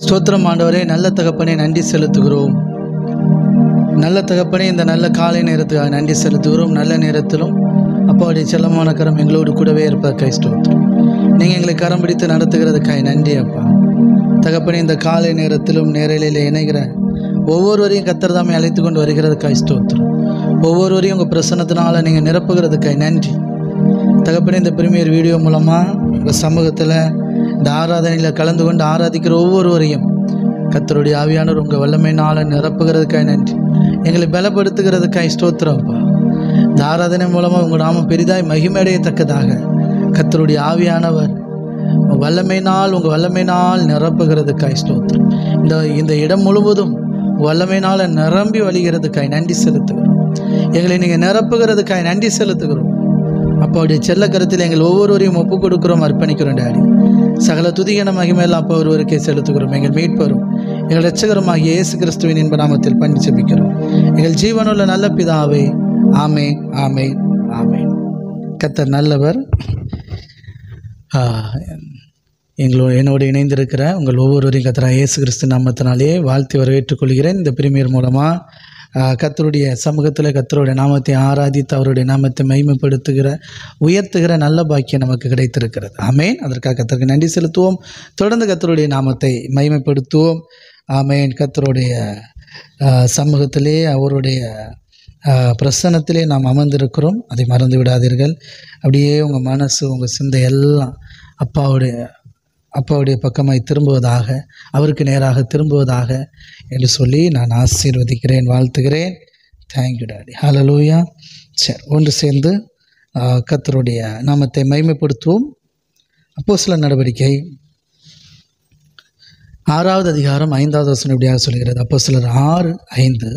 ஸ்தோத்திரம் ஆண்டவரே. நல்ல தகப்பனே, நன்றி செலுத்துகிறோம். நல்ல தகப்பனே, இந்த நல்ல காலை நேரத்துக்காக நன்றி செலுத்துகிறோம். நல்ல நேரத்திலும் அப்பாவுடைய செல்லமான கரம் எங்களோடு கூடவே இருப்பதற்காய் ஸ்தோத்திரம். நீங்கள் எங்களை கரம் பிடித்து நடத்துகிறதுக்காய் நன்றி அப்பா. தகப்பனே, இந்த காலை நேரத்திலும் நேரலையில் இணைகிற ஒவ்வொருவரையும் கர்த்தர் தாமே அழைத்து கொண்டு வருகிறதுக்காய் ஸ்தோத்திரம். ஒவ்வொருவரையும் உங்கள் பிரசன்னத்தினால நீங்கள் நிரப்புகிறதுக்காய் நன்றி தகப்பனே. இந்த பிரீமியர் வீடியோ மூலமாக உங்கள் சமூகத்தில் இந்த ஆராதனையில் கலந்து கொண்டு ஆராதிக்கிற ஒவ்வொருவரையும் கர்த்தருடைய ஆவியானவர் உங்கள் வல்லமையினால் நிரப்புகிறதுக்காய் நன்றி. எங்களை பலப்படுத்துகிறதுக்காய் ஸ்தோத்திரம்ப்பா. இந்த ஆராதனை மூலமாக உங்கள் நாமம் பெரிதாய் மகிமையடையத்தக்கதாக கர்த்தருடைய ஆவியானவர் உங்கள் வல்லமையினால் நிரப்புகிறதுக்காய் ஸ்தோத்திரம். இந்த இடம் முழுவதும் வல்லமையினால் நிரம்பி வழிகிறதுக்காய் நன்றி செலுத்துகிறோம். எங்களை நீங்கள் நிரப்புகிறதுக்காய் நன்றி செலுத்துகிறோம். அப்பாவுடைய செல்ல கருத்தில் எங்கள் ஒவ்வொருவரையும் ஒப்புக் கொடுக்கிறோம், அர்ப்பணிக்கிறோம் டாடி. சகல துதிகன மகிமையெல்லாம் அப்பா ஒருவருக்கே செலுத்துகிறோம். எங்கள் மீட்பரும் எங்கள் இரட்சகருமாகிய இயேசு கிறிஸ்துவின் இன்ப நாமத்தில் பண்ணி ஜெபிக்கிறோம் எங்கள் ஜீவனுள்ள நல்ல பிதாவே. ஆமென், ஆமென், ஆமென். கர்த்தர் நல்லவர். என்னோடு இணைந்திருக்கிற உங்கள் ஒவ்வொருவரையும் கர்த்தராகிய இயேசு கிறிஸ்து நாமத்தினாலே வாழ்த்தி வரவேற்றுக் கொள்கிறேன். இந்த பிரீமியர் மூலமாக கர்த்தருடைய சமூகத்தில் கர்த்தருடைய நாமத்தை ஆராதித்து அவருடைய நாமத்தை மகிமைப்படுத்துகிற உயர்த்துகிற நல்ல பாக்கியம் நமக்கு கிடைத்திருக்கிறது. ஆமேன். அதற்காக கர்த்தருக்கு நன்றி செலுத்துவோம். தொடர்ந்து கர்த்தருடைய நாமத்தை மகிமைப்படுத்துவோம். ஆமேன். கர்த்தருடைய சமூகத்திலே அவருடைய பிரசன்னத்திலே நாம் அமர்ந்திருக்கிறோம். அதை மறந்து விடாதீர்கள். அப்படியே உங்கள் மனசு உங்கள் சிந்தை எல்லாம் அப்பாவுடைய பக்கமாய் திரும்புவதாக, அவருக்கு நேராக திரும்புவதாக என்று சொல்லி நான் ஆசீர்வதிக்கிறேன், வாழ்த்துகிறேன். Thank you daddy. ஹல்லேலூயா. சரி, ஒன்று சேர்ந்து கர்த்தருடைய நாமத்தை மகிமைப்படுத்துவோம். அப்போஸ்தலர் நடவடிக்கை 6வது அதிகாரம் 5வது வசனம் இப்படியாக சொல்கிறது. அப்போஸ்தலர் 6:5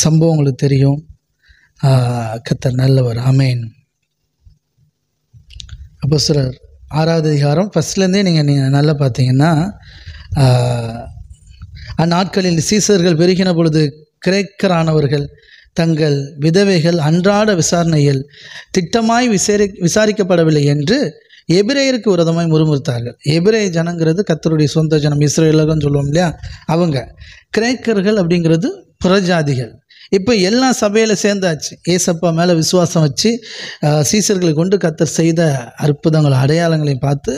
சம்பவம் உங்களுக்கு தெரியும். கர்த்தர் நல்லவர். ஆமேன். அப்போஸ்தலர் 6வது அதிகாரம் ஃபஸ்ட்லேருந்தே நீங்கள் நல்லா பார்த்தீங்கன்னா, அந்நாட்களில் சீசர்கள் பெருகின பொழுது கிரேக்கரானவர்கள் தங்கள் விதவைகள் அன்றாட விசாரணையில் திட்டமாய் விசாரிக்கப்படவில்லை என்று எபிரேயருக்கு விரோதமாய் முறுமுறுத்தார்கள். எபிரேய ஜனங்கிறது கர்த்தருடைய சொந்த ஜனம், இஸ்ரவேலர்னு சொல்லுவோம் இல்லையா, அவங்க. கிரேக்கர்கள் அப்படிங்கிறது புறஜாதிகள். இப்போ எல்லாம் சபையில் சேர்ந்தாச்சு. ஏசப்பா மேலே விசுவாசம் வச்சு சீசர்களை கொண்டு கர்த்தர் செய்த அற்புதங்கள் அடையாளங்களையும் பார்த்து,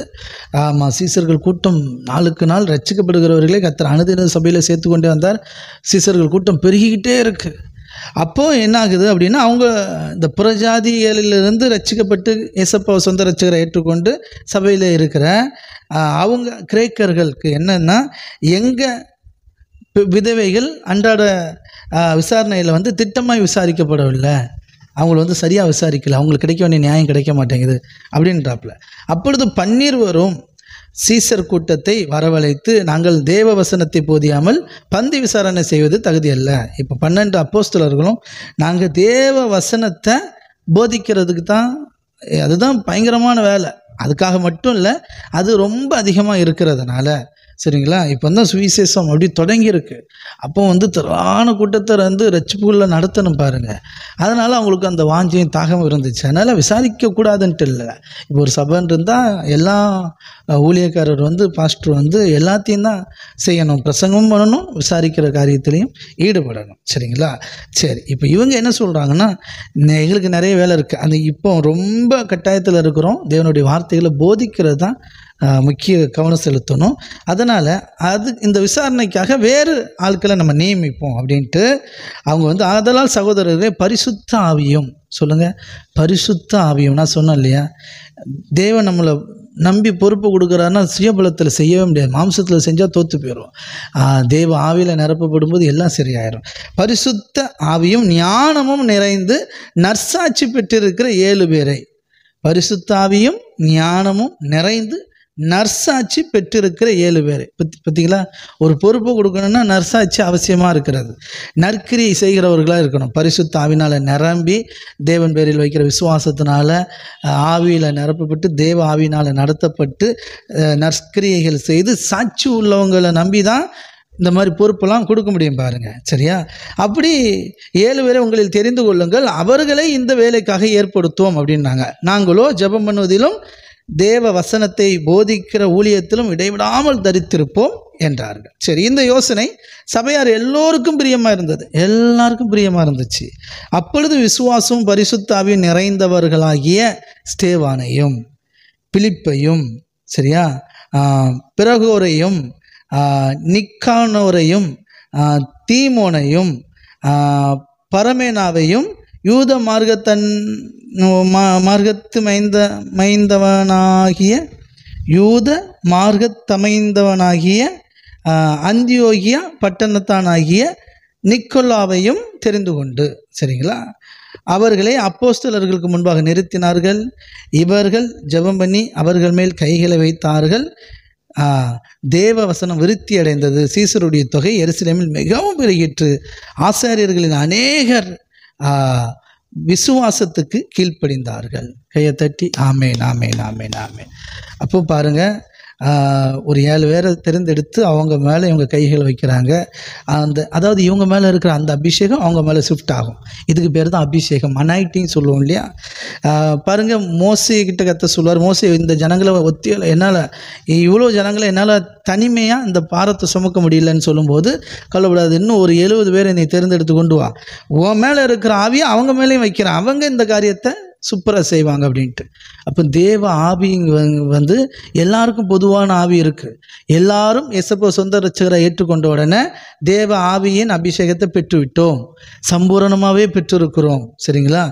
ஆமாம், சீசர்கள் கூட்டம் நாளுக்கு நாள் ரட்சிக்கப்படுகிறவர்களே கர்த்தர் அனுதின சபையில் சேர்த்து கொண்டே வந்தார். சீசர்கள் கூட்டம் பெருகிக்கிட்டே இருக்குது. அப்போது என்ன ஆகுது அப்படின்னா, அவங்க இந்த புறஜாதிகளிலிருந்து ரட்சிக்கப்பட்டு ஏசப்பாவை சொந்த ரட்சகரை ஏற்றுக்கொண்டு சபையில் இருக்கிற அவங்க கிரேக்கர்களுக்கு என்னென்னா, எங்கள் விதவைகள் அன்றாட விசாரணையில் திட்டமாய் விசாரிக்கப்படவில்லை, அவங்கள சரியாக விசாரிக்கல, அவங்களுக்கு கிடைக்க வேண்டிய நியாயம் கிடைக்க மாட்டேங்குது அப்படின்றாப்புல. அப்பொழுது 12 சீசர் கூட்டத்தை வரவழைத்து, நாங்கள் தேவ வசனத்தை போதியாமல் பந்தி விசாரணை செய்வது தகுதியல்ல. இப்போ 12 அப்போஸ்தலர்களும் நாங்கள் தேவ வசனத்தை போதிக்கிறதுக்கு தான், அதுதான் பயங்கரமான வேலை. அதுக்காக மட்டும் இல்லை, அது ரொம்ப அதிகமாக இருக்கிறதுனால, சரிங்களா, இப்போ தான் சுவிசேஷம் அப்படி தொடங்கியிருக்கு. அப்போ திரளான கூட்டத்தை ரட்சிப்புக்குள்ளே நடத்தணும் பாருங்கள். அதனால் அவங்களுக்கு அந்த வாஞ்சியும் தாகமும் இருந்துச்சு. அதனால் விசாரிக்கக்கூடாதுன்ட்டு இல்லை. இப்போ ஒரு சபைன்னு இருந்தால் எல்லா ஊழியக்காரர் பாஸ்டர் எல்லாத்தையும் தான் செய்யணும், பிரசங்கமும் பண்ணணும், விசாரிக்கிற காரியத்திலையும் ஈடுபடணும். சரிங்களா. சரி, இப்போ இவங்க என்ன சொல்கிறாங்கன்னா, எங்களுக்கு நிறைய வேலை இருக்குது, இப்போ ரொம்ப கட்டாயத்தில் இருக்கிறோம், தேவனுடைய வார்த்தைகளை போதிக்கிறது தான் முக்கிய கவனம் செலுத்தணும். அதனால் இந்த விசாரணைக்காக வேறு ஆட்களை நம்ம நியமிப்போம் அப்படின்ட்டு அவங்க அதனால் சகோதரர்களே, பரிசுத்த ஆவியும், சொல்லுங்கள், பரிசுத்த ஆவியும். நான் சொன்னேன் இல்லையா, தேவன் நம்மளை நம்பி பொறுப்பு கொடுக்குறாருன்னா சுயபலத்தில் செய்யவே முடியாது, மாம்சத்தில் செஞ்சால் தோற்று போயிடும். தேவ ஆவியில் நிரப்பப்படும் போது எல்லாம் சரியாயிடும். பரிசுத்த ஆவியும் ஞானமும் நிறைந்து நற்சாட்சி பெற்றிருக்கிற 7 பேரை, பரிசுத்த ஆவியும் ஞானமும் நிறைந்து நற்சாட்சி பெற்றிருக்கிற 7 பேர். பார்த்தீங்களா, ஒரு பொறுப்பு கொடுக்கணும்னா நற்சாட்சி அவசியமாக இருக்கிறது. நற்கிரியை செய்கிறவர்களாக இருக்கணும். பரிசுத்த ஆவினால் நிரம்பி தேவன் பேரில் வைக்கிற விசுவாசத்தினால ஆவியில் நிரப்பப்பட்டு தேவ ஆவினால் நடத்தப்பட்டு நற்கிரியைகள் செய்து சாட்சி உள்ளவங்களை நம்பி தான் இந்த மாதிரி பொறுப்பெல்லாம் கொடுக்க முடியும் பாருங்கள். சரியா. அப்படி 7 பேரை உங்களில் தெரிந்து கொள்ளுங்கள், அவர்களை இந்த வேலைக்காக ஏற்படுத்துவோம் அப்படின்னாங்க. நாங்களோ ஜெபம் பண்ணுவதிலும் தேவ வசனத்தை போதிக்கிற ஊழியத்திலும் இடைவிடாமல் தரித்திருப்போம் என்றார்கள். சரி, இந்த யோசனை சபையார் எல்லோருக்கும் பிரியமாக இருந்தது, எல்லாருக்கும் பிரியமாக இருந்துச்சு. அப்பொழுது விசுவாசம் பரிசுத்த ஆவியும் நிறைந்தவர்களாகிய ஸ்தேவானையும் பிலிப்பையும், சரியா, பிரகோரையும் நிக்கானோரையும் தீமோனையும் பரமேனாவையும் யூத மார்க்கத்தமைந்தவனாகிய அந்தியோகியா பட்டணத்தானாகிய நிக்கோலாவையும் தெரிந்து கொண்டு, சரிங்களா, அவர்களை அப்போஸ்தலர்களுக்கு முன்பாக நிறுத்தினார்கள். இவர்கள் ஜெபம் பண்ணி அவர்கள் மேல் கைகளை வைத்தார்கள். தேவ வசனம் விருத்தி அடைந்தது. சீசருடைய தொகை எருசலேமில் மிகவும் பெருகிற்று. ஆசாரியர்களின் அநேகர் விசுவாசத்துக்கு கீழ்ப்படிந்தார்கள். கையை தட்டி ஆமேன் ஆமேன் ஆமேன் ஆமேன். அப்போ பாருங்கள், ஒரு 7 பேரை தேர்ந்தெடுத்து அவங்க மேலே இவங்க கைகளை வைக்கிறாங்க. அதாவது இவங்க மேலே இருக்கிற அந்த அபிஷேகம் அவங்க மேலே ஷிஃப்ட் ஆகும். இதுக்கு பேர் தான் அபிஷேகம், அனாயிட்டிங் சொல்லுவோம் இல்லையா. பாருங்கள், மோசே கிட்ட கத்த சொல்லுவார், மோசே இந்த ஜனங்களை என்னால் இவ்வளோ ஜனங்களை என்னால் தனிமையாக இந்த பாரத்தை சுமக்க முடியலன்னு சொல்லும்போது, கவலைப்படாது, இன்னும் ஒரு 70 பேரை நீ தேர்ந்தெடுத்து கொண்டு வா, உன் மேலே இருக்கிற ஆவியை அவங்க மேலேயும் வைக்கிறேன், அவங்க இந்த காரியத்தை சூப்பராக செய்வாங்க அப்படின்ட்டு. அப்போ தேவ ஆவி வந்து எல்லாருக்கும் பொதுவான ஆவி இருக்குது. எல்லாரும் எசப்போ சொந்த ரட்சகரை ஏற்றுக்கொண்ட உடனே தேவ ஆவியின் அபிஷேகத்தை பெற்றுவிட்டோம், சம்பூரணமாகவே பெற்றிருக்கிறோம், சரிங்களா.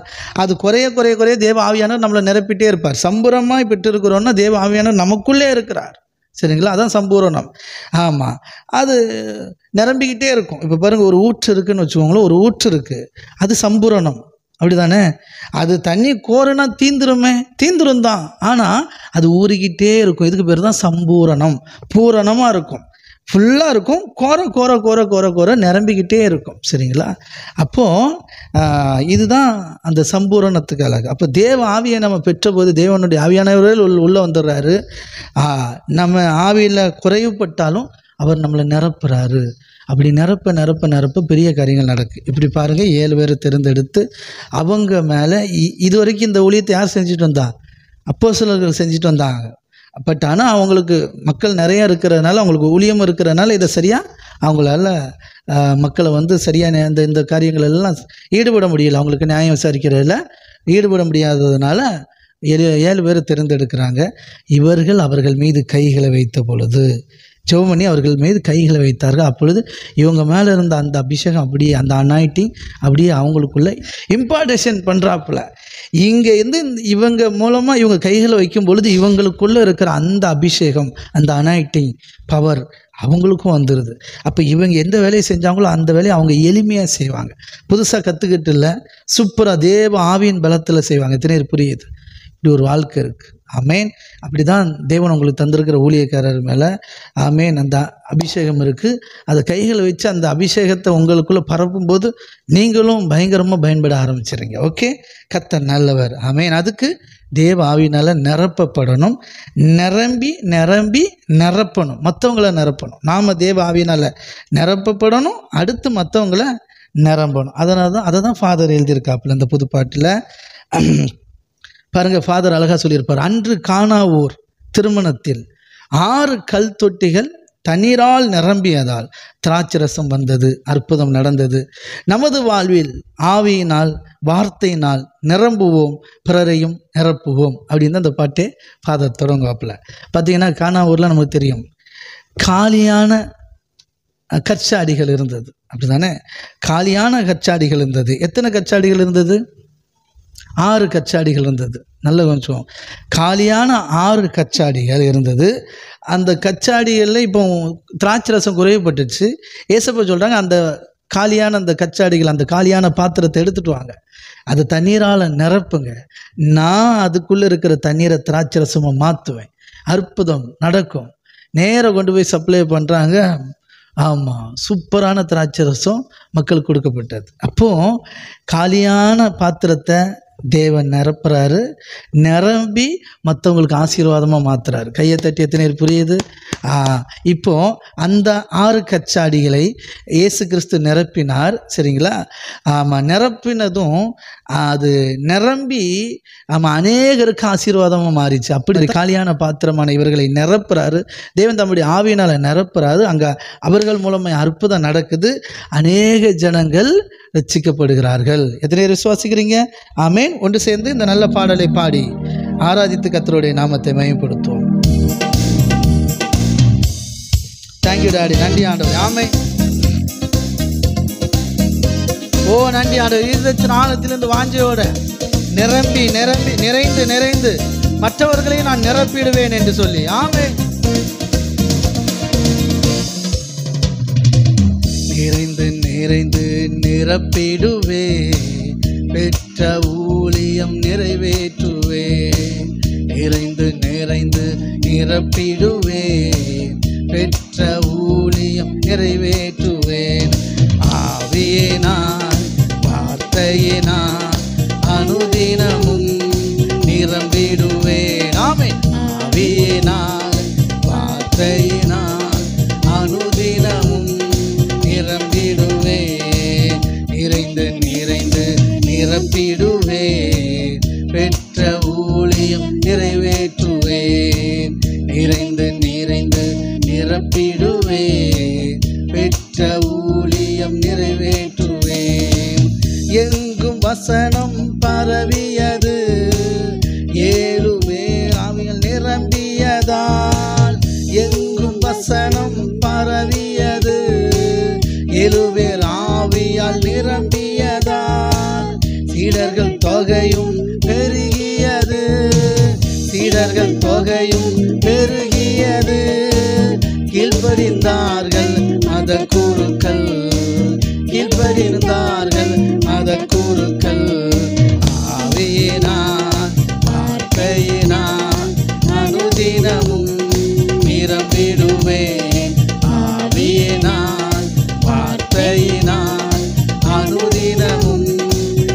அது குறைய குறைய குறைய தேவ ஆவியானவர் நம்மளை நிரப்பிட்டே இருப்பார். சம்பூரணமாக பெற்றிருக்கிறோன்னா தேவ ஆவியானவர் நமக்குள்ளே இருக்கிறார், சரிங்களா. அதான் சம்பூரணம். ஆமாம், அது நிரம்பிக்கிட்டே இருக்கும். இப்போ பாருங்கள், ஒரு ஊற்று இருக்குதுன்னு வச்சுக்கோங்களேன், ஒரு ஊற்று இருக்குது, அது சம்பூரணம், அப்படி தானே. அது தண்ணி கோருனா தீந்துரும் தான், ஆனால் அது ஊறிக்கிட்டே இருக்கும். இதுக்கு பேர் தான் சம்பூரணம். பூரணமாக இருக்கும், ஃபுல்லாக இருக்கும், கோர கோர கோர கோர கோர நிரம்பிக்கிட்டே இருக்கும், சரிங்களா. அப்போது இதுதான் அந்த சம்பூரணத்துக்கு அழகு. அப்போ தேவ ஆவியை நம்ம பெற்றபோது தேவனுடைய ஆவியானவர்கள் உள்ளே வந்துடுறாரு. நம்ம ஆவியில் குறைவுபட்டாலும் அவர் நம்மளை நிரப்புறாரு. அப்படி நிரப்ப நிரப்ப நிரப்ப பெரிய காரியங்கள் நடக்குது. இப்படி பாருங்கள், 7 பேரை தேர்ந்தெடுத்து அவங்க மேலே இது வரைக்கும் இந்த ஊழியத்தை யார் செஞ்சுட்டு வந்தா? அப்போஸ்தலர்கள் செஞ்சுட்டு வந்தாங்க. பட் ஆனால் அவங்களுக்கு மக்கள் நிறையா இருக்கிறதுனால, அவங்களுக்கு ஊழியம் இருக்கிறதுனால இதை சரியாக அவங்களால மக்களை வந்து சரியான இந்த காரியங்கள் எல்லாம் ஈடுபட முடியல. அவங்களுக்கு நியாயம் விசாரிக்கிறதில் ஈடுபட முடியாததுனால 7 பேரை தேர்ந்தெடுக்கிறாங்க. இவர்கள் அவர்கள் மீது கைகளை வைத்த பொழுது, ஜெபம் பண்ணி அவர்கள் மீது கைகளை வைத்தார்கள். அப்பொழுது இவங்க மேலே இருந்த அந்த அபிஷேகம் அப்படியே, அந்த அனாயிட்டிங் அப்படியே அவங்களுக்குள்ளே இம்பார்டேஷன் பண்ணுறாப்புல. இங்கே இருந்து இவங்க மூலமாக இவங்க கைகளை வைக்கும் பொழுது இவங்களுக்குள்ளே இருக்கிற அந்த அபிஷேகம், அந்த அனாயிட்டிங் பவர் அவங்களுக்கும் வந்துடுது. அப்போ இவங்க எந்த வேலையை செஞ்சாங்களோ அந்த வேலையை அவங்க எளிமையாக செய்வாங்க. புதுசாக கற்றுக்கிட்டு இல்லை, சூப்பராக தேவ ஆவியின் பலத்தில் செய்வாங்க. எத்தனை புரியுது? இப்படி ஒரு வாழ்க்கை இருக்குது. ஆமேன். அப்படி தான் தேவன் உங்களுக்கு தந்திருக்கிற ஊழியக்காரர் மேலே ஆமேன் அந்த அபிஷேகம் இருக்குது. அதை கைகளை வச்சு அந்த அபிஷேகத்தை உங்களுக்குள்ளே பரப்பும்போது நீங்களும் பயங்கரமாக பயன்பட ஆரம்பிச்சிடுறீங்க. ஓகே, கர்த்தர் நல்லவர். ஆமேன். அதுக்கு தேவ ஆவியினால் நிரப்பப்படணும், நிரம்பி நிரம்பி நிரப்பணும், மற்றவங்கள நிரப்பணும். நாம் தேவ ஆவியினால் நிரப்பப்படணும், அடுத்து மற்றவங்கள நிரம்பணும். அதை தான் ஃபாதர் எழுதியிருக்காப்புல இந்த புதுப்பாட்டில். பாருங்கள், ஃபாதர் அழகாக சொல்லியிருப்பார், அன்று கானாவூர் திருமணத்தில் 6 கல் தொட்டிகள் தண்ணீரால் நிரம்பியதால் திராட்சரசம் வந்தது, அற்புதம் நடந்தது. நமது வாழ்வில் ஆவியினால் வார்த்தையினால் நிரம்புவோம், பிறரையும் நிரப்புவோம் அப்படின்னு அந்த பாட்டே ஃபாதர் தொடங்குவாப்பில். பார்த்தீங்கன்னா கானாவூரில் நமக்கு தெரியும், காலியான கற்சாடிகள் இருந்தது, அப்படி தானே. காலியான கற்சாடிகள் இருந்தது. எத்தனை கற்சாடிகள் இருந்தது? 6 கற்சாடிகள் இருந்தது. நல்ல கொஞ்சம் காலியான 6 கற்சாடிகள் இருந்தது. அந்த கச்சாடிகளில் இப்போ திராட்சரசம் குறைவுபட்டுச்சு. ஏசப்பா சொல்கிறாங்க, அந்த காலியான அந்த கச்சாடிகள், அந்த காலியான பாத்திரத்தை எடுத்துகிட்டு வாங்க, அது தண்ணீரால் நிரப்புங்க, நான் அதுக்குள்ளே இருக்கிற தண்ணீரை திராட்சரசமாக மாற்றுவேன், அற்புதம் நடக்கும். நேராக கொண்டு போய் சப்ளை பண்ணுறாங்க. ஆமாம், சூப்பரான திராட்சரசம் மக்களுக்கு கொடுக்கப்பட்டது. அப்போது காலியான பாத்திரத்தை தேவன் நிரப்புறாரு, நிரம்பி மற்றவங்களுக்கு ஆசீர்வாதமாக மாற்றுறாரு. கையை தட்டி எத்தனை பேர் புரியுது? இப்போ அந்த 6 கச்சாடிகளை இயேசு கிறிஸ்து நிரப்பினார், சரிங்களா? ஆமாம், நிரப்பினதும் அது நிரம்பி அநேகருக்கு ஆசீர்வாதமாக மாறிச்சு. அப்படி காலியான பாத்திரமான இவர்களை நிரப்புறாரு தேவன், தம்முடைய ஆவியினால் நிரப்புறாரு. அங்கே அவர்கள் மூலமாக அற்புதம் நடக்குது, அநேக ஜனங்கள் ரட்சிக்கப்படுகிறார்கள். எத்தனை பேர் விசுவாசிக்கிறீங்க? ஆமேன். ஒன்று சேர்ந்து இந்த நல்ல பாடலை பாடி ஆராதித்து கர்த்தருடைய நாமத்தை மகிமைப்படுத்துவோம். Thank you daddy. நன்றி ஆண்டவர். ஆமென். ஓ நன்றி ஆண்டவர். இருதயத்தின் ஆழத்திலிருந்து வாஞ்சையோட நிரம்பி நிரம்பி நிறைந்து நிறைந்து மற்றவர்களை நான் நிரப்பிடுவேன் என்று சொல்லி. ஆமென். நிறைந்து நிறைந்து நிரப்பிடுவே, பெற்ற ஊழியம் நிறைவேற்றுவே. நிறைந்து நிறைந்து நிரப்பிடுவே, பெற்ற ஊழியம் நிறைவேற்றுவேன். ஆவியினால் வார்த்தையினால் அனுதினமும் நிரம்பிடுவேன். ஆமென். ஆவியினால் வார்த்தையினால் அனுதினமும் நிரம்பிடுவேன். நிறைந்து நிறைந்து நிரப்பிடுவேன், பெற்ற ஊழியம் நிறைவேற்றுவேன். நிறைந்து நிறைந்து நிரப்பிடுவேன், பெற்ற ஊழியம் நிறைவேற்றுவேன். எங்கும் வசனம் பரவியது, 7 பேர் ஆவியால் நிரம்பியதால். எங்கும் வசனம் பரவியது, 7 பேர் ஆவியால் நிரம்பியதால். சீடர்கள் தொகையும் பெருகியது, சீடர்கள் தொகையும் பெருகியது. கீழ்ப்படிந்தார்கள் மத குருக்கள், கீழ்ப்படிந்தார்கள் மத குருக்கள். ஆவியினால் வார்த்தையினால் அனுதினமும் நிரம்பிடுவேன். ஆவியினால் வார்த்தையினால் அனுதினமும்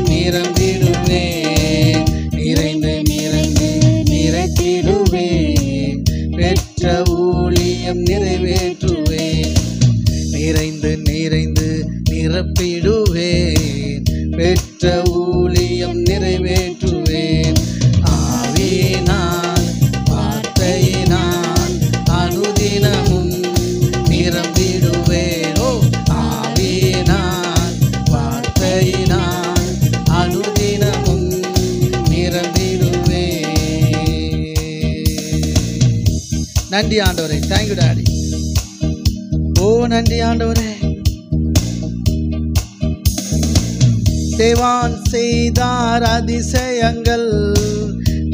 நிரம்பிடுவேன். நிறைந்து நிறைந்து நிறைத்திடுவேன், பெற்ற ஊழியம் நிறைவேற்றுவேன். நிறைந்து நிறைந்து நிரப்பிடுவேன், பெற்ற ஊழியம் நிறைவேற்றுவேன். ஆவியினால் வார்த்தையினால் அனுதினமும் நிரம்பிடுவேன். ஓ ஆவியினால் வார்த்தையினால் அனுதினமும் நிரம்பிடுவேன். நன்றி ஆண்டவரே. Thank you daddy. ஓ நன்றி ஆண்டவரே. தேவான் செய்தார் அதிசயங்கள்,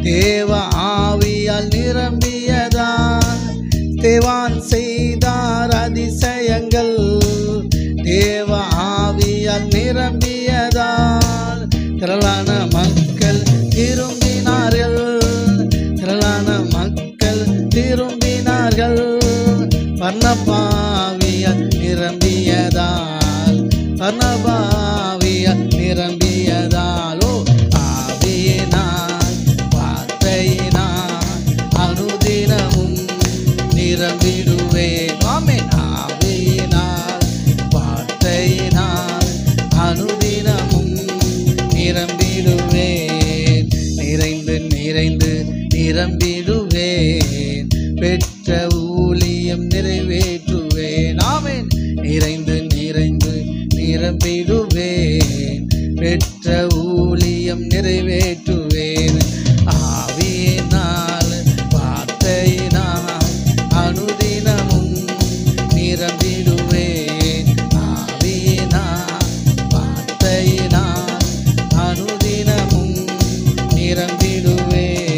தேவ ஆவியால் நிரம்பியதால். தேவான் செய்தார் அதிசயங்கள், தேவ ஆவியால் நிரம்பியதால். திரளான மக்கள் திரும்பினார்கள், திரளான மக்கள் திரும்பினார்கள். பர்னபாவியால் நிரம்பியதால், பர்னபாவியால் நிரம்பியதாலோ. ஆவியினால் வார்த்தையினால் அனுதினமும் நிரம்பிடுவேன். ஆமென். ஆவியினால் வார்த்தையினால் அனுதினமும் நிரம்பிடுவேன். நிறைந்து நிறைந்து நிரம்பிடுவேன், பெற்ற ஊழியம் நிறைவேற்றுவேன். ஆமென். நிறைந்து நிறைந்து நிரம்பிடுவேன், பெற்ற ஊழியம் நிறைவேற்றுவேன். ஆவியினால் வார்த்தையினால் அனுதினமும் நிரம்பிடுவேன். ஆவியினால் வார்த்தையினால் அனுதினமும் நிரம்பிடுவேன்.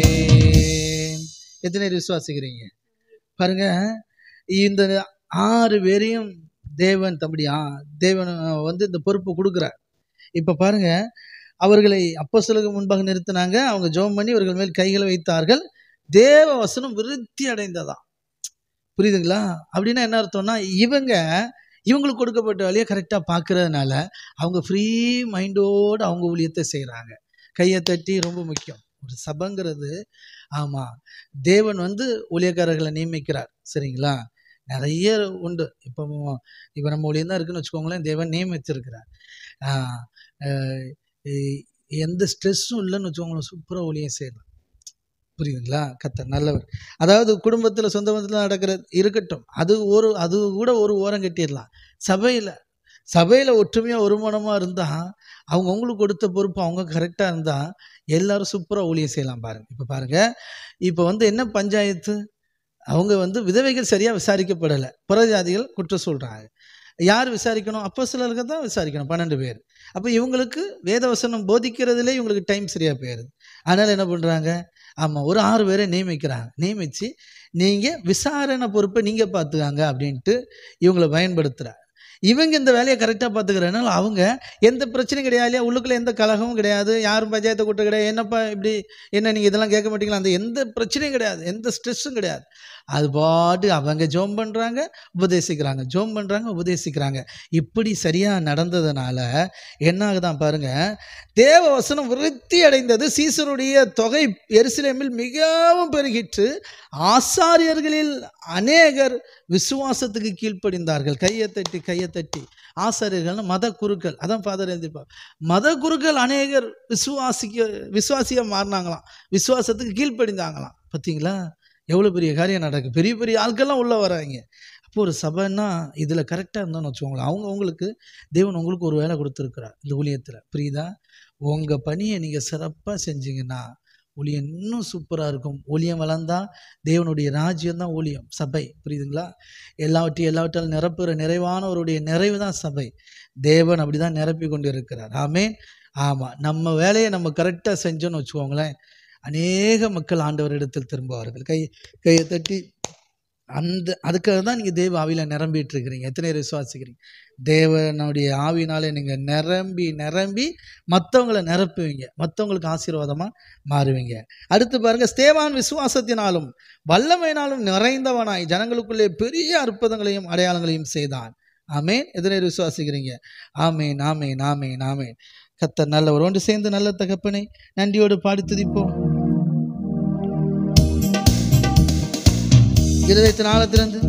எத்தனை விசுவாசிக்கிறீங்க? பாருங்க, இந்த 6 பேரையும் தேவன் தேவன் இந்த பொறுப்பு கொடுக்குறார். இப்போ பாருங்க, அவர்களை அப்போஸ்தலருக்கு முன்பாக நிறுத்தினாங்க. அவங்க ஜெபம் பண்ணி இவர்கள் மேல் கைகளை வைத்தார்கள். தேவ வசனம் விருத்தி அடைந்ததா. புரியுதுங்களா? அப்படின்னா என்ன அர்த்தம்னா, இவங்களுக்கு கொடுக்கப்பட்ட வழியை கரெக்டாக பார்க்கறதுனால அவங்க ஃப்ரீ மைண்டோடு அவங்க ஊழியத்தை செய்கிறாங்க. கையை தட்டி. ரொம்ப முக்கியம். ஒரு சபைங்கிறது, ஆமாம், தேவன் ஊழியக்காரர்களை நியமிக்கிறார். சரிங்களா? நிறைய உண்டு. இப்போ நம்ம ஊழியம் தான் இருக்குன்னு வச்சுக்கோங்களேன். தேவன் நியமித்திருக்கிறார். எந்த ஸ்ட்ரெஸ்ஸும் இல்லைன்னு வச்சுக்கோங்களேன், சூப்பராக ஊழியம் செய்யலாம். புரியுதுங்களா? கர்த்தர் நல்லவர். அதாவது குடும்பத்தில் சொந்த பந்தத்தில் நடக்கிறது இருக்கட்டும், அது கூட ஒரு ஓரம் கட்டிடலாம். சபையில் ஒற்றுமையாக ஒருமனமாக இருந்தால், அவங்களுக்கு கொடுத்த பொறுப்பு அவங்க கரெக்டாக இருந்தால் எல்லாரும் சூப்பராக ஊழியம் செய்யலாம். பாருங்கள், இப்போ பாருங்கள், இப்போ என்ன பஞ்சாயத்து, அவங்க விதவைகள் சரியாக விசாரிக்கப்படலை, புறஜாதிகள் குற்றம் சொல்கிறாங்க. யார் விசாரிக்கணும்? அப்போஸ்தலருக்கு தான் விசாரிக்கணும், 12 பேர். அப்போ இவங்களுக்கு வேதவசனம் போதிக்கிறதுலே இவங்களுக்கு டைம் சரியாக போயிடுது. அதனால் என்ன பண்ணுறாங்க? ஆமாம், ஒரு 6 பேரை நியமிக்கிறாங்க. நியமித்து நீங்கள் விசாரணை பொறுப்பை நீங்கள் பார்த்துக்காங்க அப்படின்ட்டு இவங்களை பயன்படுத்துகிறாங்க. இவங்க இந்த வேலையை கரெக்டாக பார்த்துக்கிறதுனால அவங்க எந்த பிரச்சனையும் கிடையாது இல்லையா, உள்ளுக்குள்ளே எந்த கலகமும் கிடையாது, யாரும் பஞ்சாயத்தை கூட்டம் கிடையாது, என்னப்பா இப்படி என்ன நீங்கள் இதெல்லாம் கேட்க மாட்டீங்களா, அந்த எந்த பிரச்சனையும் கிடையாது, எந்த ஸ்ட்ரெஸ்ஸும் கிடையாது. அது பாட்டு அவங்க ஜோம் பண்ணுறாங்க, உபதேசிக்கிறாங்க, ஜோம் பண்ணுறாங்க, உபதேசிக்கிறாங்க. இப்படி சரியாக நடந்ததுனால என்ன ஆகுதான் பாருங்கள், தேவ வசனம் விருத்தி அடைந்தது. சீசருடைய தொகை எருசலேமில் மிகவும் பெருகிற்று. ஆசாரியர்களில் அநேகர் விசுவாசத்துக்கு கீழ்ப்படிந்தார்கள். கையை தட்டி. ஆசாரியர்கள்னு மத குருக்கள், அதான் ஃபாதர் எழுதிப்பார். மத குருக்கள் அநேகர் விசுவாசியாக மாறினாங்களாம், விசுவாசத்துக்கு கீழ்ப்படிந்தாங்களாம். பார்த்தீங்களா எவ்வளோ பெரிய காரியம் நடக்கு. பெரிய பெரிய ஆட்கள்லாம் உள்ளே வராங்க. அப்போ ஒரு சபைன்னா இதில் கரெக்டாக இருந்தோன்னு வச்சுக்கோங்களேன், அவங்களுக்கு தேவன் உங்களுக்கு ஒரு வேலை கொடுத்துருக்குறார் இந்த ஊழியத்தில். புரியுதா? உங்கள் பணியை நீங்கள் சிறப்பாக செஞ்சீங்கன்னா ஊழியம் இன்னும் சூப்பராக இருக்கும். ஊழியம் வளர்ந்தால் தேவனுடைய ராஜ்யம் தான் ஊழியம், சபை. புரியுதுங்களா? எல்லாவற்றாலும் நிரப்புகிற நிறைவானவருடைய நிறைவு தான் சபை. தேவன் அப்படி தான் நிரப்பி கொண்டு இருக்கிறார். ஆமாம், நம்ம வேலையை நம்ம கரெக்டாக செஞ்சோன்னு வச்சுக்கோங்களேன், அநேக மக்கள் ஆண்டவரிடத்தில் திரும்புவார்கள். கையை தட்டி. அதுக்காக தான் நீங்கள் தேவ ஆவியில் நிரம்பிட்டு இருக்கிறீங்க. எத்தனை பேர் விசுவாசிக்கிறீங்க? தேவனுடைய ஆவினாலே நீங்கள் நிரம்பி மற்றவங்களை நிரப்புவீங்க, மற்றவங்களுக்கு ஆசீர்வாதமாக மாறுவீங்க. அடுத்து பாருங்கள், ஸ்தேவான் விசுவாசத்தினாலும் வல்லமையினாலும் நிறைந்தவனாய் ஜனங்களுக்குள்ளே பெரிய அற்புதங்களையும் அடையாளங்களையும் செய்தான். ஆமேன். எத்தனை பேர் விசுவாசிக்கிறீங்க? ஆமேன், ஆமேன், ஆமேன், ஆமேன். கர்த்தர் நல்லவர். ஒன்று சேர்ந்து நல்ல தகப்பனை நன்றியோடு பாடி துதிப்போம். இருதயத்தின் ஆழத்திலிருந்து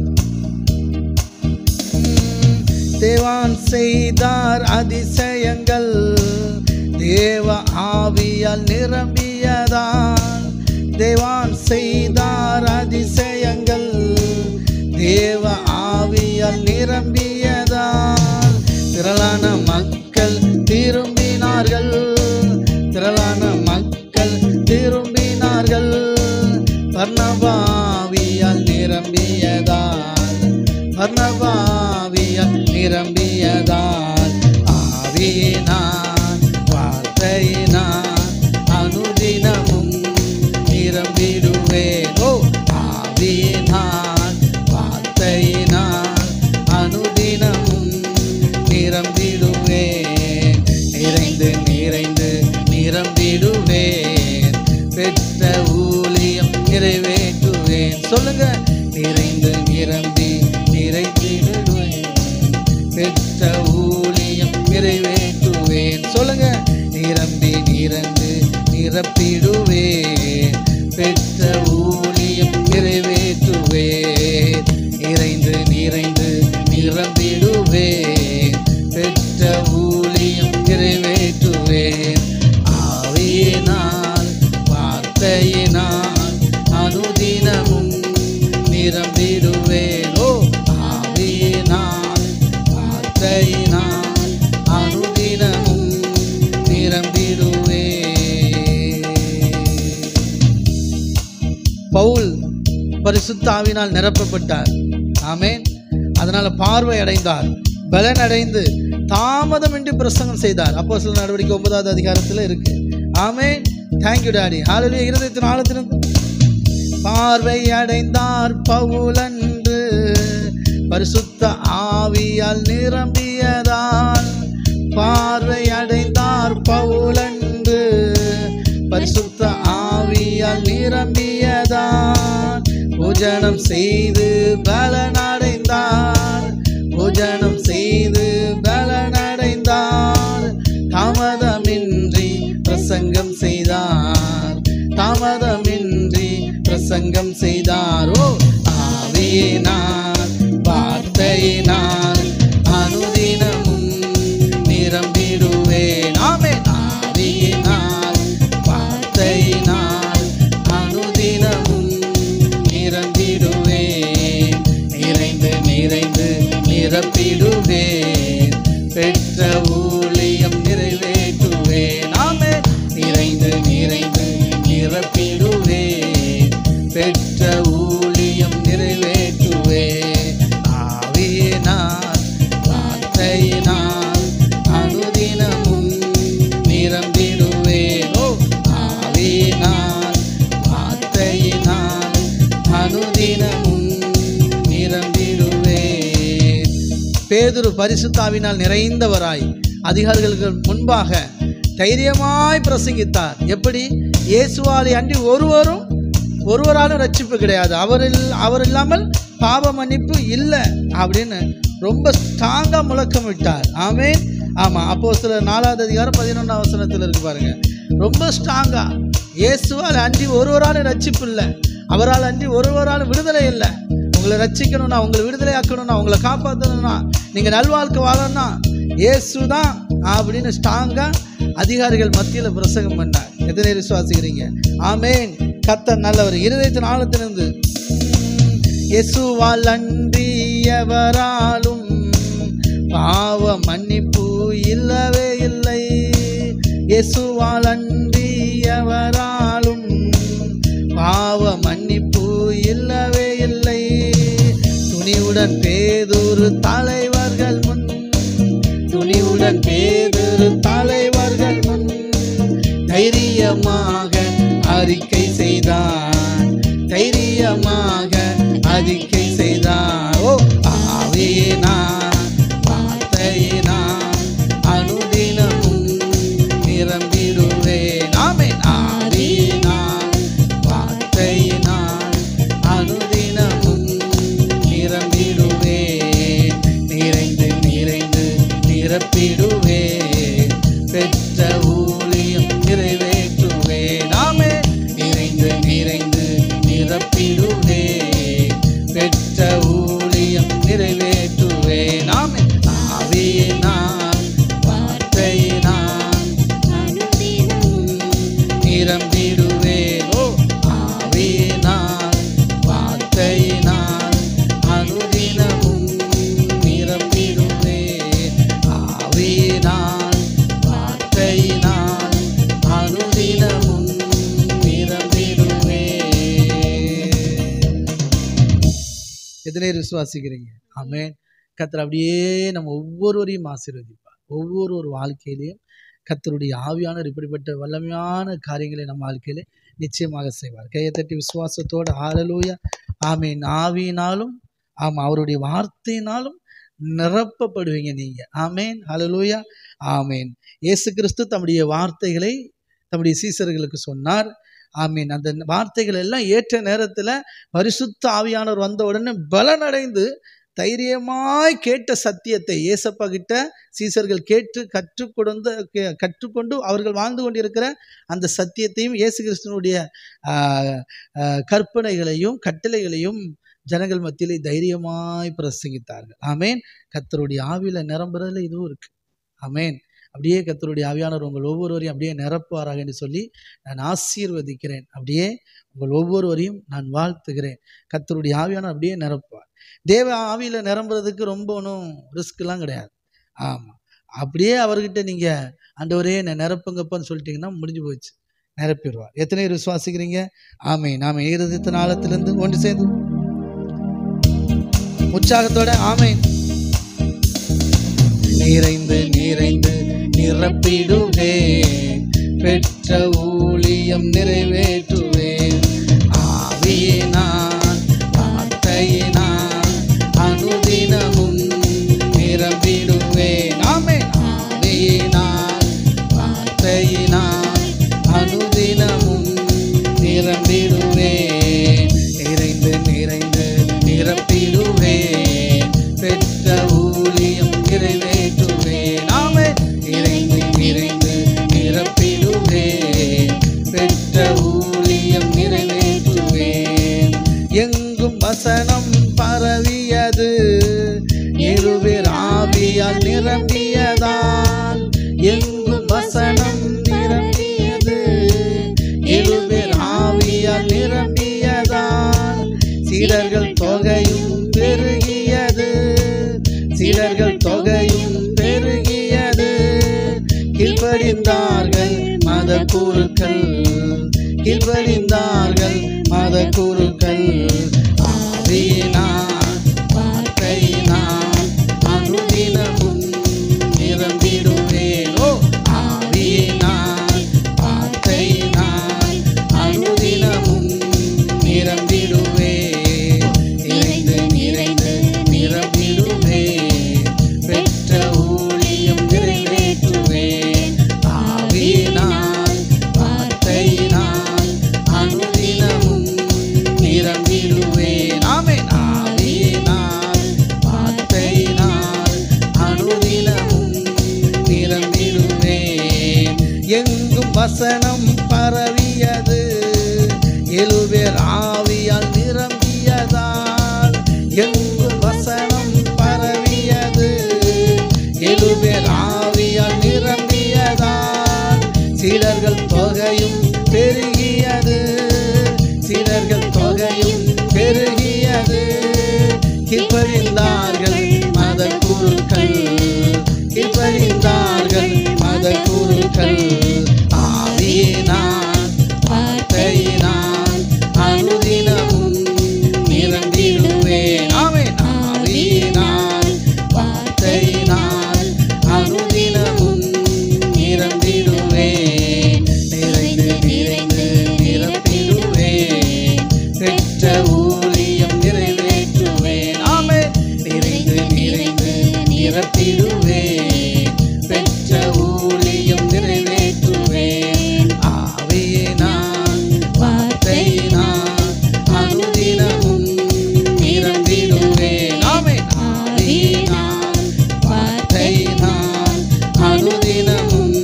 தேவான் செய்தார் அதிசயங்கள், தேவ ஆவியால் நிரம்பியதான். தேவான் செய்தார் அதிசயங்கள், தேவ ஆவியால் நிரம்பியதான். திரளான மக்கள் திரும்பினார்கள், திரளான மக்கள் திரும்பினார்கள். பர்னபாவியால் நிரம்பியதால், பர்னபாவியால் நிரம்பியதால். ஆவியினான் வார்த்தையினான் அனுதினமும் நிரம்பிடுவேன். ஆவியினான் வார்த்தையினான் அனுதினமும் நிரம்பிடுவேன். நிறைந்து நிறைந்து நிரம்பிடுவேன், பெற்ற ஊழியம் நிறைவேற்றுவேன். சொல்லுங்க, நிறைந்து நிரம்பி நிறைந்திடுவேன், பெற்ற ஊழியம் நிறைவேற்றுவேன். சொல்லுங்க, நிரம்பி நிறைந்து நிரப்பிடுவேன், பெற்ற ஊழியம் நிறைவேற்றுவேன். நிறைந்து நிறைந்து நிரம்பிடுவேன், பெற்ற ஊழியம் நிறைவேற்றுவேன். ஆவியினால் வார்த்தையினால் அனுதினமும் நிரம்பிடுவேன். ஆவியினால் வார்த்தையினால் அனுதினமும் நிரம்பிடுவேன். பவுல் பரிசுத்த ஆவியினால் நிரப்பப்பட்டார். ஆமென். அதனால பார்வை அடைந்தார், பலன் அடைந்து தாமதமின்றி பிரசங்கம் செய்தார். அப்போஸ்தலர் நடவடிக்கை 9வது அதிகாரத்தில் இருக்கு. ஆமென். Thank you daddy. ஹல்லேலூயா. இருதயத்தின் ஆழத்திலிருந்து பார்வை அடைந்தார் பவுலன்று, பரிசுத்த ஆவியால் நிரம்பியதால். பார்வை அடைந்தார் பவுலன்று, பரிசுத்த ஆவியால் நிரம்பியதால். பூஜனம் செய்து பலனடைந்தார், பூஜனம் செய்து பலனடைந்தார். தாமதமின்றி பிரசங்கம் செய்தார், தாமதமின்றி பிரசங்கம் செய்தார். ஓ ஆவியினால் வார்த்தையினால் அனுதினமும் நிரம்பிடுவேன். ஆமென். ஆவியினால் வார்த்தையினால் அனுதினமும் நிரம்பிடுவேன். நிறைந்து நிறைந்து நிரப்பிடுவேன். பெற்ற ஊழியம் நிறைவேற்றுவேன். ஆமென். நிறைந்து நிறைந்து நிரப்பிடுவேன். பெற்ற ஊழியம் நிறைவேற்றுவேன். ஆவியினால் வார்த்தையினால் அனுதினமும் நிரம்பிடுவேன். ஓ ஆவியினால் வார்த்தையினால் அனுதினமும் நிரம்பிடுவேன். பேதுரு பரிசுத்த ஆவியினால் நிறைந்தவராய் அதிகாரிகளுக்கு முன்பாக தைரியமாய் பிரசங்கித்தார். எப்படி? இயேசுவாலே அன்றி ஒருவராலும் ரட்சிப்பு கிடையாது, அவர் இல்லாமல் பாவ மன்னிப்பு இல்லை அப்படின்னு ரொம்ப ஸ்ட்ராங்கா முழக்கம் விட்டார். ஆமென். ஆமா, அப்போஸ்தலர் 4வது அதிகாரம் 11ஆம் வசனத்தில் இருக்கு பாருங்க. ரொம்ப ஸ்ட்ராங்கா இயேசுவால் அன்றி ஒருவராலும் ரட்சிப்பு இல்லை, அவரால் அன்றி ஒருவராலும் விடுதலை இல்லை. உங்களை ரட்சிக்கணும்னா, உங்களை விடுதலை ஆக்கணும்னா, உங்களை காப்பாற்றணும்னா, நீங்க நல்வாழ்க்கை வாழணும்னா இயேசு தான் அப்படின்னு ஸ்ட்ராங்கா அதிகாரிகள் மத்தியில் பிரசங்கம் பண்ணார். எத்தனை விசுவாசிக்கிறீங்க? ஆமென். கர்த்தர் நல்லவர். இருதயத்தின் ஆழத்திலிருந்து இயேசுவால் அன்றி எவராலும் பாவ மன்னிப்பு இல்லவே இல்லை. இயேசுவால் அன்றி எவராலும் பாவ மன்னிப்பு இல்லவே இல்லை. துணிவுடன் பேதுரு தலைவர்கள் முன், துணிவுடன் பேதுரு தலைவர்கள் முன் தைரியமாக அறிக்கை செய்தான், தைரியமாக அறிக்கை செய்தான். ஓ ஆவியினால் வார்த்தையினால் அனுதினமும் நிரம்பிடுவேன். ஆமென். ஆவியினால் வார்த்தையினால் அனுதினமும் நிரம்பிடுவேன். நிறைந்து நிறைந்து நிரப்பிடுவேன். பெற்ற ஊழியம் நிறைவேற்றுவேன். ஆமென். நிறைந்து நிறைந்து நிரப்பிடுவேன். பெற்ற ஊழியம் நிறைவேற்றுவேன். ஆமென். ஆவியினால் வார்த்தையினால் நிரம்பிடுவேன். ஓ ஆவியினால் வார்த்தையினால் அனுதினமும் நிரம்பிடுவேன். ஆவியினால் வார்த்தையினால் அனுதினமும் நிரம்பிடுவேன். எத்தனை விசுவாசிக்கிறீங்க? ஆமென். கர்த்தர் அப்படியே நம்ம ஒவ்வொருவரையும் ஆசீர்வதிப்பார். ஒவ்வொரு வாழ்க்கையிலையும் கர்த்தருடைய ஆவியானவர் இப்படிப்பட்ட வல்லமையான காரியங்களை நம்ம வாழ்க்கையில நிச்சயமாக செய்வார். கையை தட்டி விசுவாசத்தோடு ஹல்லேலூயா. ஆமென். ஆவியினாலும் அவருடைய வார்த்தையினாலும் நிரப்பப்படுவீங்க நீங்க. ஆமென். ஹல்லேலூயா. ஆமென். இயேசு கிறிஸ்து தம்முடைய வார்த்தைகளை தம்முடைய சீசர்களுக்கு சொன்னார். ஆமீன். அந்த வார்த்தைகள் எல்லாம் ஏற்ற நேரத்தில் பரிசுத்த ஆவியானவர் வந்த உடனே பலனடைந்து தைரியமாய் கேட்ட சத்தியத்தை ஏசப்பா கிட்ட சீசர்கள் கேட்டு கற்றுக்கொண்டு அவர்கள் வாழ்ந்து கொண்டிருக்கிற அந்த சத்தியத்தையும் இயேசு கிறிஸ்துவனுடைய கற்பனைகளையும் கட்டளைகளையும் ஜனங்கள் மத்தியிலே தைரியமாய் பிரசங்கித்தார்கள். ஆமேன். கர்த்தருடைய ஆவியில நிரம்புறதுல இதுவும் இருக்கு. ஆமேன். அப்படியே கர்த்தருடைய ஆவியானவர் உங்கள் ஒவ்வொருவரையும் அப்படியே நிரப்புவாராக என்று சொல்லி நான் ஆசீர்வதிக்கிறேன். அப்படியே உங்கள் ஒவ்வொருவரையும் நான் வாழ்த்துகிறேன். கர்த்தருடைய ஆவியானவர் அப்படியே நிரப்புவார். தேவ ஆவியில நிரம்புறதுக்கு ரொம்ப ஒன்றும் ரிஸ்க்லாம் கிடையாது. ஆமாம், அப்படியே அவர்கிட்ட நீங்கள் ஆண்டவரே என்னை நிரப்புங்கப்பான்னு சொல்லிட்டீங்கன்னா முடிஞ்சு போச்சு, நிரப்பிடுவார். எத்தனை பேர் விசுவாசிக்கிறீங்க? ஆமேன். நாம இருதயத்தின் ஆழத்திலிருந்து ஒன்று சேர்ந்து உற்சாகத்தோட ஆமேன். நிறைந்து நிறைந்து நிரப்பிடுவேன், பெற்ற ஊழியம் நிறைவேற்றுவேன். ஆவியினால் வார்த்தையினால் அனுதினமும் நிரம்பிடுவேன். ஆமென். ஆவியினால் வார்த்தையினால் அனுதினமும் நிரம்பிடுவேன். நிறைந்து நிறைந்து நிரப்பிடுவேன், பெற்ற ஊழியம் நிறைவேற்றுவேன். ஆமென். நிறைந்து நிறைந்து நிரப்பிடுவேன், வசனம் பரவியது, 7 பேர் ஆவியால் நிரம்பியதால். எங்கும் வசனம் நிரம்பியது, 7 பேர் ஆவியால் நிரம்பியதால். சீடர்கள் தொகையும் பெருகியது, சீடர்கள் தொகையும் பெருகியது. கீழ்ப்படிந்தார்கள் மத குருக்கள், கீழ்ப்படிந்தார்கள் மத குருக்கள். ஆவியினால் வார்த்தையினால் அனுதினமும் நிரம்பிடுவேன். ஓ ஆவியினால் வார்த்தையினால் அனுதினமும் நிரம்பிடுவேன். நிறைந்து நிறைந்து நிரம்பிடுவேன், பெற்ற ஊழியம் நிறைவேற்றுவேன். ஆவியினால் வார்த்தையினால் அனுதினமும் நிரம்பிடுவேன். ஆமென். ஆவியினால் வார்த்தையினால் அனுதினமும் நிரம்பிடுவேன். எங்கும் வசனம் பரவியது, 7 பேர் ஆவியால் நிரம்பியதால். எங்கும் வசனம் பரவியது, 7 பேர் ஆவியால் நிரம்பியதால். சீடர்கள் தொகையும் பெருகியது, சீடர்கள் தொகையும் பெருகியது. கீழ்ப்படிந்தார்கள் மத குருக்கள், கீழ்ப்படிந்தார்கள் மத குருக்கள். ஆவியினால் வார்த்தையினால் அனுதினமும் நிரம்பிடுவேன். ஆமென். ஆவியினால் வார்த்தையினால் அனுதினமும் நிரம்பிடுவேன். நிறைந்து நிறைந்து நிரம்பிடுவேன், பெற்ற ஊழியம் நிறைவேற்றுவேன். ஆமென். நிறைந்து நிறைந்து நிரப்பிடுவேன், பெற்ற ஊழியம் நிறைவேற்றுவேன். ஆவியினால் வார்த்தையினால் அனுதினமும் நிரம்பிடுவேன். ஆமென். ஆவியினால் வார்த்தையினால் அனுதினமும்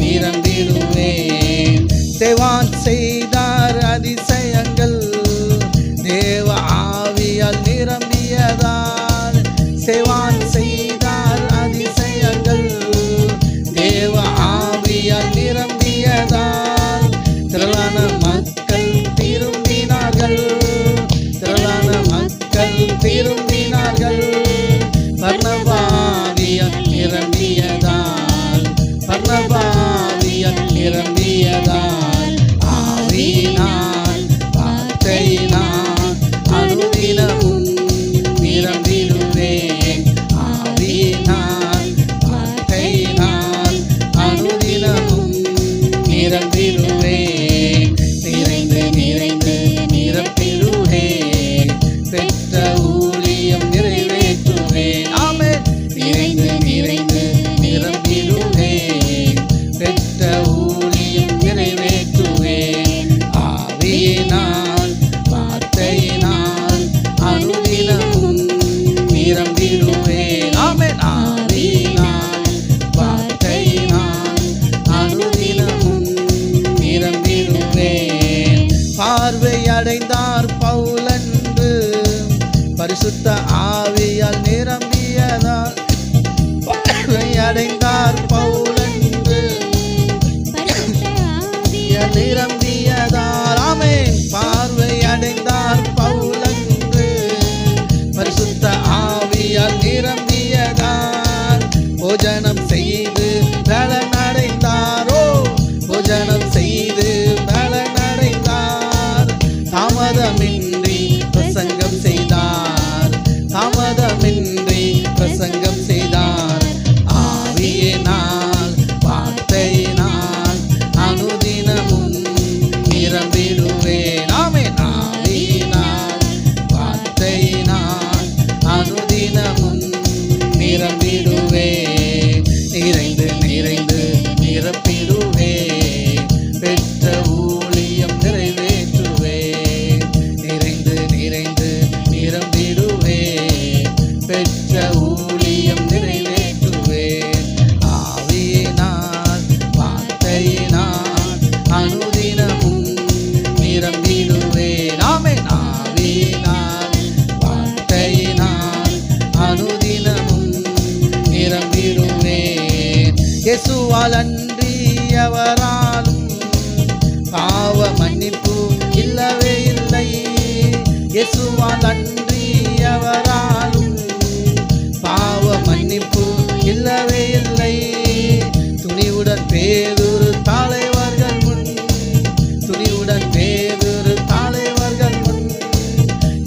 நிரம்பிடுவேன். தேவான் செய்தார் அதிசயங்கள், தேவ ஆவியால் நிரம்பியதால். சேவான் செய்தார் அதிசயங்கள், தேவ ஆவியால் நிரம்பியதால். திரளான மக்கள் திரும்பினார்கள், திரளான மக்கள் திரும்பினார்கள். பர்னபாவியால் நிரம்பியதால், பர்னபாவியால் நிரம்பியதால். ஆவியினால் வார்த்தையினால் அனுதினமும் நிரம்பிடுவேன். ஆவியினால் வார்த்தையினால் அனுதினமும் நிரம்பிடுவேன். நிறைந்து நிறைந்து நிரப்பிடுவேன், பெற்ற ஊழியம் நிறைவேற்றுவேன். ஆமென். நிறைந்து நிறைந்து நிரம்பிடுவேன், பெற்ற ஊழியம் நிறைவேற்றுவேன். ஆவியினால் வார்த்தையினால் அனுதினமும் நிரம்பிடுவேன். ஆமென். ஆவியினால் வார்த்தையினால் அனுதினமும் நிரம்பிடுவேன். பார்வையடைந்தார் பவுலன்று, பரிசுத்த ஆவியால் நிரம்பியதால். பார்வையடைந்தார் பவுலன்று, நிரம்பியதால். ஆமென். பார்வையடைந்தார் பவுலன்று, பரிசுத்த ஆவியால் நிரம்பியதால். போஜனம் செய்து பலனடைந்தாரோ, போஜனம் செய்து பலனடைந்தார். தாமதமின்றி பிரசங்கம் செய்தார்,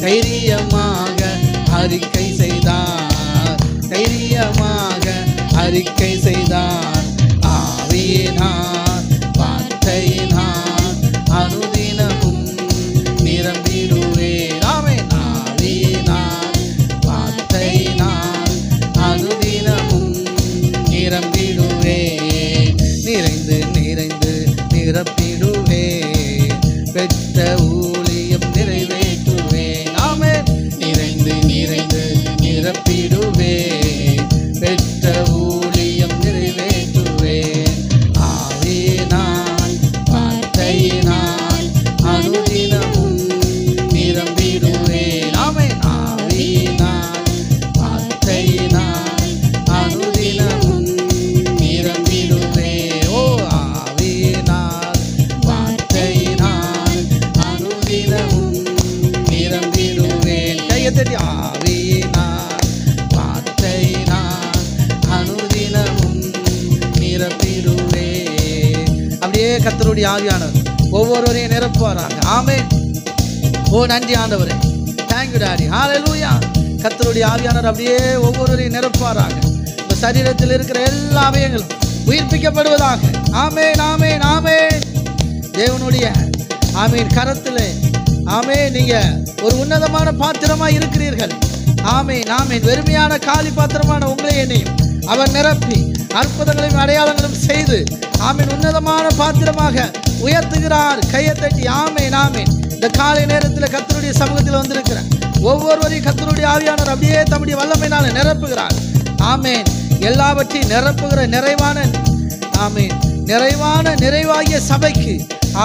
தைரியமாக அறிக்கை செய்தார், தைரியமாக அறிக்கை செய்தார். ஆவியினார் வார்த்தையினார் அனுதினமும் நிரம்பிடுவேன். ஆமென். ஆவியினார் வார்த்தையினார் அனுதினமும் நிரம்பிடுவேன். நிறைந்து நிறைந்து நிரப்பிடுவேன். பெற்ற ஊழியம் நிறைவேற்றுவேன். ஆமென். நிறைந்து நிறைந்து நிரப்பிடுவேன். பெற்ற ஊழியம் நிறைவேற்றுவேன். ஆவியினால் வார்த்தையினால் அனுதினமும் நிரம்பிடுவேன். ஆமென். ஆவியினால் வார்த்தையினால் அனுதினமும் நிரம்பிடுவேன். ஓ ஆவியினால் வார்த்தையினால் அனுதினமும் நிரம்பிடுவேன். கையை தட்டி ஆவியினால் வார்த்தையினால் அனுதினமும் நிரப்பிடுவேன். அப்படியே கர்த்தருடைய ஆவியானவர் ஒவ்வொருவரையும் நிரப்புவாராக. ஆமென். ஓ நன்றி ஆண்டவரே, தேங்க்யூ டாடி, ஹல்லேலூயா. கர்த்தருடைய ஆவியானவர் அப்படியே ஒவ்வொருவரையும் நிரப்புவாராக. இந்த சரீரத்தில் இருக்கிற எல்லா அவயங்களும் உயிர்ப்பிக்கப்படுவதாக. ஆமென், ஆமென், ஆமென். தேவனுடைய ஆமென் கரத்திலே ஆமென் நீங்க ஒரு உன்னதமான பாத்திரமாய் இருக்கிறீர்கள். ஆமென், ஆமென். வெறுமையான காலி பாத்திரமான உங்களை என்னையும் அவர் நிரப்பி அற்புதங்களையும் அடையாளங்களும் செய்து ஆமென் உன்னதமான பாத்திரமாக உயர்த்துகிறார். கையை தட்டி ஆமென், ஆமென். இந்த காலை நேரத்தில் கர்த்தருடைய சமூகத்தில் வந்திருக்கிற ஒவ்வொருவரையும் கர்த்தருடைய ஆவியானவர் அப்படியே தம்முடைய வல்லமையினால நிரப்புகிறார். ஆமென். எல்லாவற்றையும் நிரப்புகிற நிறைவான ஆமென் நிறைவாகிய சபைக்கு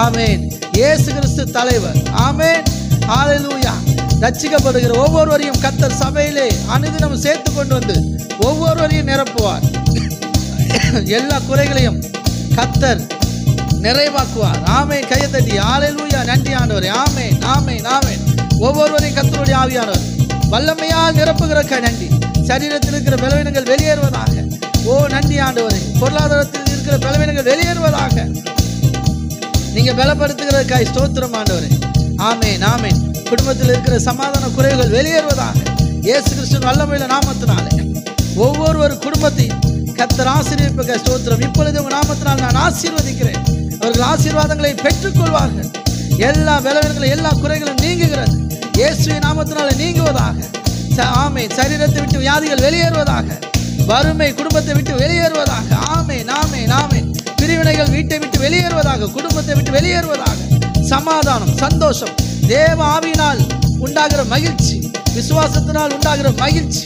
ஆமென் இயேசு கிறிஸ்து தலைவர். ஆமென், ஹல்லேலூயா. ரட்சிக்கப்படுகிற ஒவ்வொருவரையும் கர்த்தர் சபையிலே அனுதினம் சேர்த்து கொண்டு வந்து ஒவ்வொருவரையும் நிரப்புவார். எல்லா குறைகளையும் கர்த்தர் நிறைவாக்குவார். ஆமென். கையை தட்டி ஹல்லேலூயா. நன்றி ஆண்டவரே. ஆமென், ஆமென், ஆமென். ஒவ்வொருவரையும் கர்த்தருடைய ஆவியானவர் வல்லமையால் நிரப்புகிற நன்றி. சரீரத்தில் இருக்கிற பலவீனங்கள் வெளியேறுவதாக. ஓ நன்றி ஆண்டவரே. பொருளாதாரத்தில் இருக்கிற பலவீனங்கள் வெளியேறுவதாக. நீங்க பலப்படுத்துகிறதுக்காய் ஸ்தோத்திரம் ஆண்டவரே. ஆமென், ஆமென். குடும்பத்தில் இருக்கிற சமாதான குறைவுகள் வெளியேறுவதாக. இயேசு கிறிஸ்துவின் வல்லமையுள்ள நாமத்தினாலே ஒவ்வொரு குடும்பத்தையும் கர்த்தர் ஆசீர்வதிப்பதற்காய் ஸ்தோத்திரம். இப்பொழுது உங்க நாமத்தினால் நான் ஆசீர்வதிக்கிறேன். அவர்கள் ஆசீர்வாதங்களை பெற்றுக்கொள்வார்கள். எல்லா பலவீனங்களும் எல்லா குறைகளும் நீங்குகிறது. இயேசுவின் நாமத்தினால நீங்குவதாக. ஆமென். சரீரத்தை விட்டு வியாதிகள் வெளியேறுவதாக. வறுமை குடும்பத்தை விட்டு வெளியேறுவதாக. ஆமென், ஆமென், ஆமென். பிரிவினைகள் வீட்டை விட்டு வெளியேறுவதாக. குடும்பத்தை விட்டு வெளியேறுவதாக. சமாதானம், சந்தோஷம், தேவ ஆவியினால் உண்டாகிற மகிழ்ச்சி, விசுவாசத்தினால் உண்டாகிற மகிழ்ச்சி,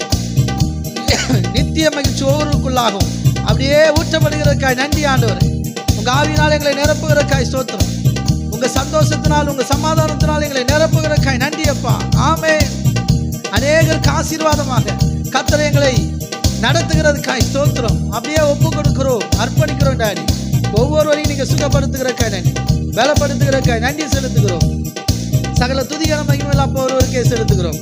நித்திய மகிழ்ச்சி ஒவ்வொருக்குள்ளாகும் அப்படியே ஊற்றப்படுகிறதுக்காய் நன்றி ஆண்டவரே. உங்க ஆவியினால் எங்களை நிரப்புகிறதுக்காய் ஸ்தோத்திரம். உங்க சந்தோஷத்தினால் உங்க சமாதானத்தினால் எங்களை நிரப்புகிறதுக்காய் நன்றி அப்பா. ஆமென். அநேகருக்கு ஆசீர்வாதமாக கர்த்தர் எங்களை நடத்துகிறதுக்காய் ஸ்தோத்திரம். அப்படியே ஒப்பு கொடுக்கிறோம், அர்ப்பணிக்கிறோம் டாடி. ஒவ்வொருவரையும் நீங்க சுகப்படுத்துகிறதுக்காய் நன்றி, பலப்படுத்துகிறதுக்காய் நன்றி செலுத்துகிறோம். சகல துதியான மகிமையெல்லாம் ஒருவருக்கே செலுத்துகிறோம்.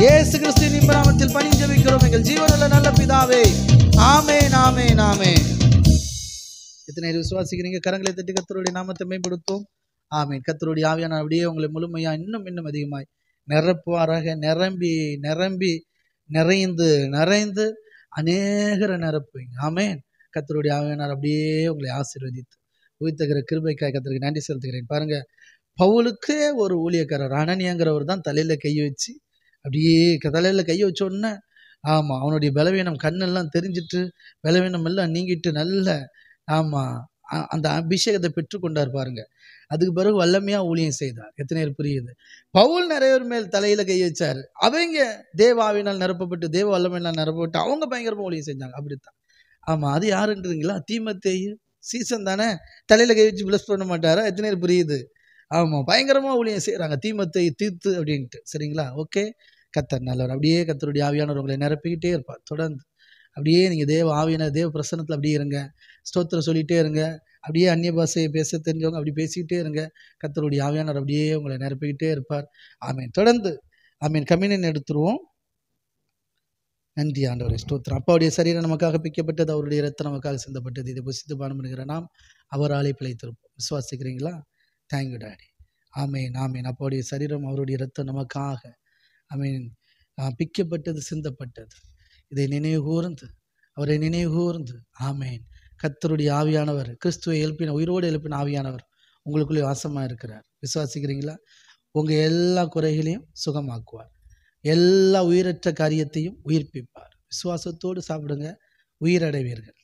இயேசு கிறிஸ்துவின் நாமத்தில் பணிந்து ஜெபிக்கிறோம் எங்கள் ஜீவனுள்ள நல்ல பிதாவே. ஆமென், ஆமென், ஆமென். எத்தனை விசுவாசிக்கிறீங்க? கரங்களை தட்டி கர்த்தருடைய நாமத்தை மேம்படுத்தும். ஆமென். கர்த்தருடைய ஆவியானவர் அப்படியே உங்களை முழுமையா இன்னும் அதிகமாய் நிரப்புவாராக. நிரம்பி நிரம்பி நிறைந்து நிறைந்து அநேகரை நிரப்புவீங்க. ஆமென். கர்த்தருடைய ஆவியானவர் அப்படியே உங்களை ஆசீர்வதித்து உயிர்த்தகிற கிருபைக்காய் கர்த்தருக்கு நன்றி செலுத்துகிறேன். பாருங்க, பவுலுக்கே ஒரு ஊழியக்காரர் அனனியாங்கிறவர் தான் தலையில கையை வச்சு அப்படியே தலையில கையை வச்ச உடனே ஆமாம் அவனுடைய பலவீனம் கண்ணெல்லாம் தெரிஞ்சிட்டு பலவீனம் எல்லாம் நீங்கிட்டு நல்ல ஆமாம் அந்த அபிஷேகத்தை பெற்றுக்கொண்டார். பாருங்க, அதுக்கு பிறகு வல்லமையா ஊழியம் செய்தார். எத்தனை பேர் புரியுது? பவுல் நிறைய பேர் மேல் தலையில கை வச்சாரு. அவங்க தேவாவினால் நிரப்பப்பட்டு தேவ வல்லமையினால் நிரப்பப்பட்டு அவங்க பயங்கரமா ஊழியம் செஞ்சாங்க. அப்படித்தான். ஆமா, அது யாருன்றீங்களா? தீமோத்தேயு சீசன் தானே, தலையில கை வச்சு பிளஸ் பண்ண மாட்டாரா? எத்தனை பேர் புரியுது? ஆமா, பயங்கரமா ஊழியம் செய்யறாங்க. தீமோத்தேயு தீர்த்து அப்படின்ட்டு. சரிங்களா? ஓகே. கர்த்தர் நல்லவர். அப்படியே கர்த்தருடைய ஆவியானவர் உங்களை நிரப்பிக்கிட்டே இருப்பார். தொடர்ந்து அப்படியே நீங்கள் தேவ ஆவியான தேவ பிரசன்னத்தில் அப்படியே இருங்க. ஸ்தோத்திரம் சொல்லிகிட்டே இருங்க. அப்படியே அந்நிய பாஷையை பேச தெரிஞ்சவங்க அப்படி பேசிக்கிட்டே இருங்க. கர்த்தருடைய ஆவியானவர் அப்படியே உங்களை நிரப்பிக்கிட்டே இருப்பார். ஆமீன். தொடர்ந்து ஆமீன். கம்யூனியன் எடுத்துருவோம். நன்றி ஆண்டவரே, ஸ்தோத்திரம். அப்பாவுடைய சரீரம் நமக்காக பிக்கப்பட்டது, அவருடைய இரத்தம் நமக்காக சிந்தப்பட்டது. இதை புசித்து பானம் பண்ணுகிற நாம் அவராலே பிழைத்திருப்போம். விசுவாசிக்கிறீங்களா? Thank you daddy. Amen, amen. அப்பாவுடைய சரீரம் அவருடைய இரத்தம் நமக்காக மீன் பிக்கப்பட்டது, சிந்தப்பட்டது. இதை நினைவு கூர்ந்து, அவரை நினைவு கூர்ந்து, ஆமேன். கர்த்தருடைய ஆவியானவர், கிறிஸ்துவை எழுப்பின, உயிரோடு எழுப்பின ஆவியானவர் உங்களுக்குள்ளே வாசமாக இருக்கிறார். விசுவாசிக்கிறீங்களா? உங்கள் எல்லா குறைகளையும் சுகமாக்குவார், எல்லா உயிரற்ற காரியத்தையும் உயிர்ப்பிப்பார். விசுவாசத்தோடு சாப்பிடுங்க, உயிரடைவீர்கள்.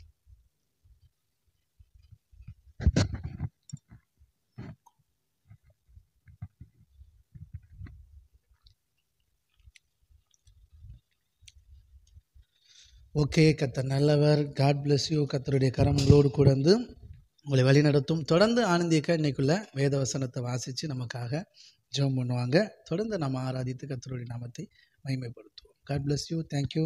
ஓகே, கர்த்தர் நல்லவர். God bless you. கர்த்தருடைய கரம் உங்களோடு கூட வந்து உங்களை வழிநடத்தும். தொடர்ந்து ஆனந்தியக்கா இன்னைக்குள்ள வேத வசனத்தை வாசித்து நமக்காக ஜெபம் பண்ணுவாங்க. தொடர்ந்து நம்ம ஆராதித்து கர்த்தருடைய நாமத்தை மகிமைப்படுத்துவோம். God bless you. தேங்க்யூ.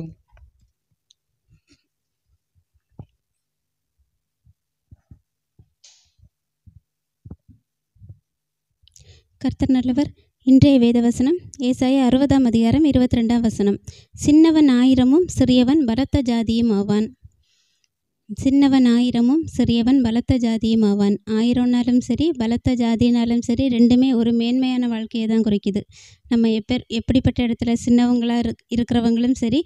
கர்த்தர் நல்லவர். இன்றைய வேதவசனம் ஏசாயா 60ஆம் அதிகாரம் 22ஆம் வசனம். சின்னவன் 1000மும் சிறியவன் பலத்த ஜாதியும் ஆவான். சின்னவன் 1000மும் சிறியவன் பலத்த ஜாதியும் ஆவான். 1000னாலும் சரி, பலத்த ஜாதினாலும் சரி, ரெண்டுமே ஒரு மேன்மையான வாழ்க்கையை தான் குறிக்குது. நம்ம எப்படிப்பட்ட இடத்துல சின்னவங்களாக இருக்கிறவங்களும் சரி,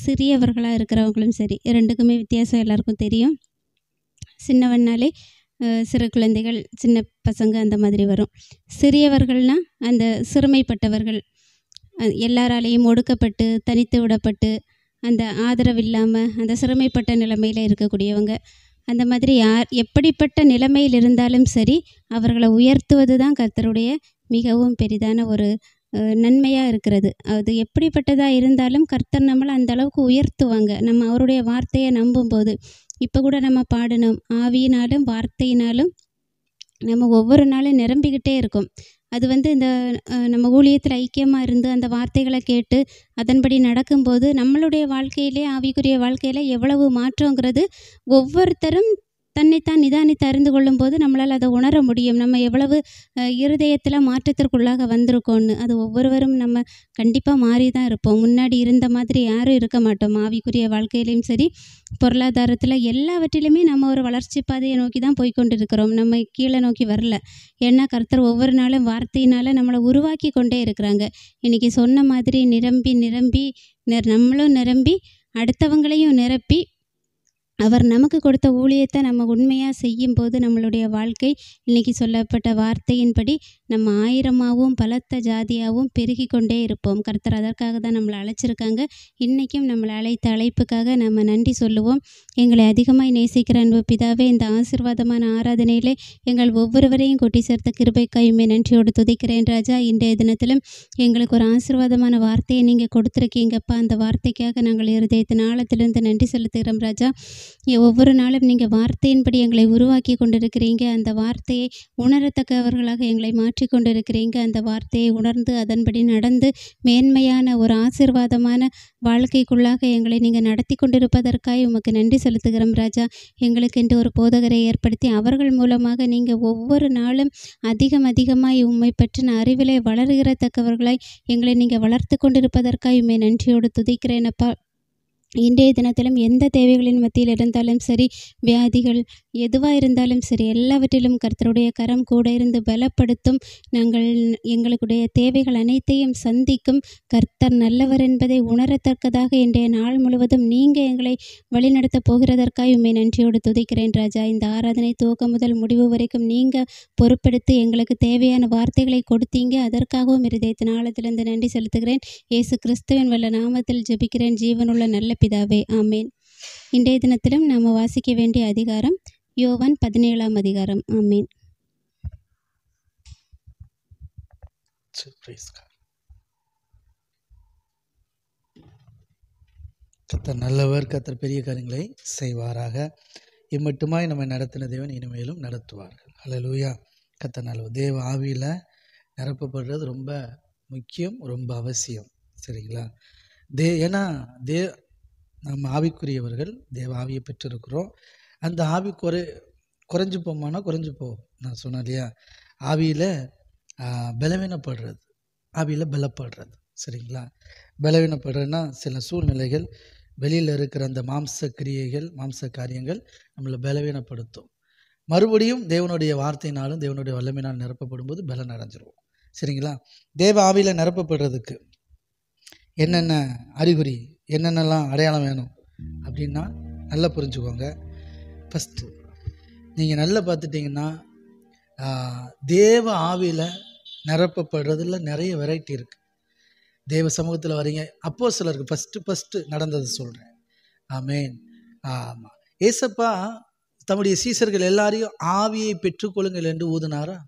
சிறியவர்களாக இருக்கிறவங்களும் சரி, ரெண்டுக்குமே வித்தியாசம் எல்லாருக்கும் தெரியும். சின்னவன்னாலே சிறு குழந்தைகள், சின்ன பசங்க அந்த மாதிரி வரும். சிறியவர்கள்னால் அந்த சிறுமைப்பட்டவர்கள், எல்லாராலேயும் ஒடுக்கப்பட்டு தனித்து விடப்பட்டு அந்த ஆதரவு இல்லாமல் அந்த சிறுமைப்பட்ட நிலைமையில் இருக்கக்கூடியவங்க. அந்த மாதிரி எப்படிப்பட்ட நிலைமையில் இருந்தாலும் சரி, அவர்களை உயர்த்துவது தான் கர்த்தருடைய மிகவும் பெரிதான ஒரு நன்மையாக இருக்கிறது. அது எப்படிப்பட்டதாக இருந்தாலும் கர்த்தர் நம்மளை அந்த அளவுக்கு உயர்த்துவாங்க, நம்ம அவருடைய வார்த்தையை நம்பும்போது. இப்போ கூட நம்ம பாடணும், ஆவியினாலும் வார்த்தையினாலும் நம்ம ஒவ்வொரு நாளும் நிரம்பிக்கிட்டே இருக்கோம். அது இந்த நம்ம ஊழியத்தில் ஐக்கியமாக இருந்து அந்த வார்த்தைகளை கேட்டு அதன்படி நடக்கும்போது நம்மளுடைய வாழ்க்கையிலே, ஆவிக்குரிய வாழ்க்கையில் எவ்வளவு மாற்றங்கிறது ஒவ்வொருத்தரும் தன்னைத்தான் நிதானித்து அறிந்து கொள்ளும்போது நம்மளால் அதை உணர முடியும். நம்ம எவ்வளவு இருதயத்தில் மாற்றத்திற்குள்ளாக வந்திருக்கோன்னு. அது ஒவ்வொருவரும் நம்ம கண்டிப்பாக மாறி தான் இருப்போம். முன்னாடி இருந்த மாதிரி யாரும் இருக்க மாட்டோம். ஆவிக்குரிய வாழ்க்கையிலையும் சரி, பொருளாதாரத்தில், எல்லாவற்றிலுமே நம்ம ஒரு வளர்ச்சி பாதையை நோக்கி தான் போய்கொண்டு இருக்கிறோம். நம்ம கீழே நோக்கி வரல. ஏன்னா கர்த்தர் ஒவ்வொரு நாளும் வார்த்தையினால் நம்மளை உருவாக்கி கொண்டே இருக்கிறாங்க. இன்றைக்கி சொன்ன மாதிரி நிரம்பி நிரம்பி நம்மளும் நிரம்பி அடுத்தவங்களையும் நிரப்பி அவர் நமக்கு கொடுத்த ஊழியத்தை நம்ம உண்மையாக செய்யும்போது நம்மளுடைய வாழ்க்கை இன்றைக்கி சொல்லப்பட்ட வார்த்தையின்படி நம்ம 1000ஆகவும் பலத்த ஜாதியாகவும் பெருகி கொண்டே இருப்போம். கர்த்தர் அதற்காக தான் நம்மளை அழைச்சிருக்காங்க. இன்றைக்கும் நம்மளை அழைத்த அழைப்புக்காக நம்ம நன்றி சொல்லுவோம். எங்களை அதிகமாக நேசிக்கிற அன்பு பிதாவே, இந்த ஆசீர்வாதமான ஆராதனையிலே எங்கள் ஒவ்வொருவரையும் கொட்டி சேர்த்த கிருபைக்காயுமே நன்றியோடு துதிக்கிறேன் ராஜா. இன்றைய தினத்திலும் எங்களுக்கு ஒரு ஆசீர்வாதமான வார்த்தையை நீங்கள் கொடுத்துருக்கீங்கப்பா. அந்த வார்த்தைக்காக நாங்கள் இருதயத்தின் ஆழத்திலிருந்து நன்றி செலுத்துகிறோம் ராஜா. ஒவ்வொரு நாளும் நீங்கள் வார்த்தையின்படி எங்களை உருவாக்கி கொண்டிருக்கிறீங்க. அந்த வார்த்தையை உணரத்தக்கவர்களாக எங்களை மாற்றி கொண்டிருக்கிறீங்க. அந்த வார்த்தையை உணர்ந்து அதன்படி நடந்து மேன்மையான ஒரு ஆசீர்வாதமான வாழ்க்கைக்குள்ளாக எங்களை நீங்கள் நடத்தி கொண்டிருப்பதற்காக உமக்கு நன்றி செலுத்துகிறோம் ராஜா. எங்களுக்கென்று ஒரு போதகரை ஏற்படுத்தி அவர்கள் மூலமாக நீங்கள் ஒவ்வொரு நாளும் அதிகமாய் உம்மை பற்றின அறிவிலை வளர்கிறத்தக்கவர்களாய் எங்களை நீங்கள் வளர்த்து கொண்டிருப்பதற்காக உம்மை நன்றியோடு துதிக்கிறேனப்பா. இன்றைய தினத்திலும் எந்த தேவைகளின் மத்தியில் இருந்தாலும் சரி, வியாதிகள் எதுவாக இருந்தாலும் சரி, எல்லாவற்றிலும் கர்த்தருடைய கரம் கூட இருந்து பலப்படுத்தும். எங்களுடைய தேவைகள் அனைத்தையும் சந்திக்கும் கர்த்தர் நல்லவர் என்பதை உணரத்தக்கதாக இன்றைய நாள் முழுவதும் நீங்கள் எங்களை வழிநடத்தப் போகிறதற்காக உம்மை நன்றியோடு துதிக்கிறேன் ராஜா. இந்த ஆராதனை துவக்கம் முதல் முடிவு வரைக்கும் நீங்கள் பொறுப்பெடுத்து எங்களுக்கு தேவையான வார்த்தைகளை கொடுத்தீங்க. அதற்காகவும் இருதயத்தின் ஆழத்திலிருந்து நன்றி செலுத்துகிறேன். இயேசு கிறிஸ்துவின் வல்ல நாமத்தில் ஜெபிக்கிறேன் ஜீவனுள்ள நல்ல பிதாவே, ஆமேன். இன்றைய தினத்திலும் நாம் வாசிக்க வேண்டிய அதிகாரம் யோவான் 17ஆம் அதிகாரம். ஆமேன். கர்த்தர் நல்லவர், கர்த்தர் பெரிய காரியங்களை செய்வாராக. இம்மட்டுமாய் நம்ம நடத்தின தேவன் இனிமேலும் நடத்துவார்கள். ஹல்லேலூயா. கர்த்தர் நல்லவர். தேவ ஆவியில் நிரப்பப்படுறது ரொம்ப முக்கியம், ரொம்ப அவசியம். சரிங்களா? ஏன்னா நம்ம ஆவிக்குரியவர்கள் தேவ ஆவியை பெற்றிருக்கிறோம். அந்த ஆவி குறைஞ்சு போமானா குறைஞ்சு போகும். நான் சொன்னேன் இல்லையா, ஆவியில் பலவீனப்படுறது, ஆவியில் பலப்படுறது. சரிங்களா? பலவீனப்படுறதுன்னா சில சூழ்நிலைகள், வெளியில் இருக்கிற அந்த மாம்ச கிரியைகள், மாம்ச காரியங்கள் நம்மளை பலவீனப்படுத்தும். மறுபடியும் தேவனுடைய வார்த்தையினாலும் தேவனுடைய வல்லமையினால் நிரப்பப்படும் போது பலன் அடைஞ்சிருவோம். சரிங்களா? தேவ ஆவியில் நிரப்பப்படுறதுக்கு என்னென்ன அறிகுறி, என்னென்னலாம் அடையாளம் வேணும் அப்படின்னா நல்லா புரிஞ்சுக்கோங்க. ஃபஸ்ட்டு நீங்கள் நல்லா பார்த்துட்டிங்கன்னா தேவ ஆவியில் நிரப்பப்படுறதுல நிறைய வெரைட்டி இருக்குது. தேவ சமூகத்தில் வரீங்க. அப்போஸ்தலருக்கு ஃபஸ்ட்டு நடந்தது சொல்கிறேன். ஆமென். ஆமாம், ஏசப்பா தம்முடைய சீசர்கள் எல்லாரையும் ஆவியை பெற்றுக்கொள்ளுங்கள் என்று ஊதினாரா?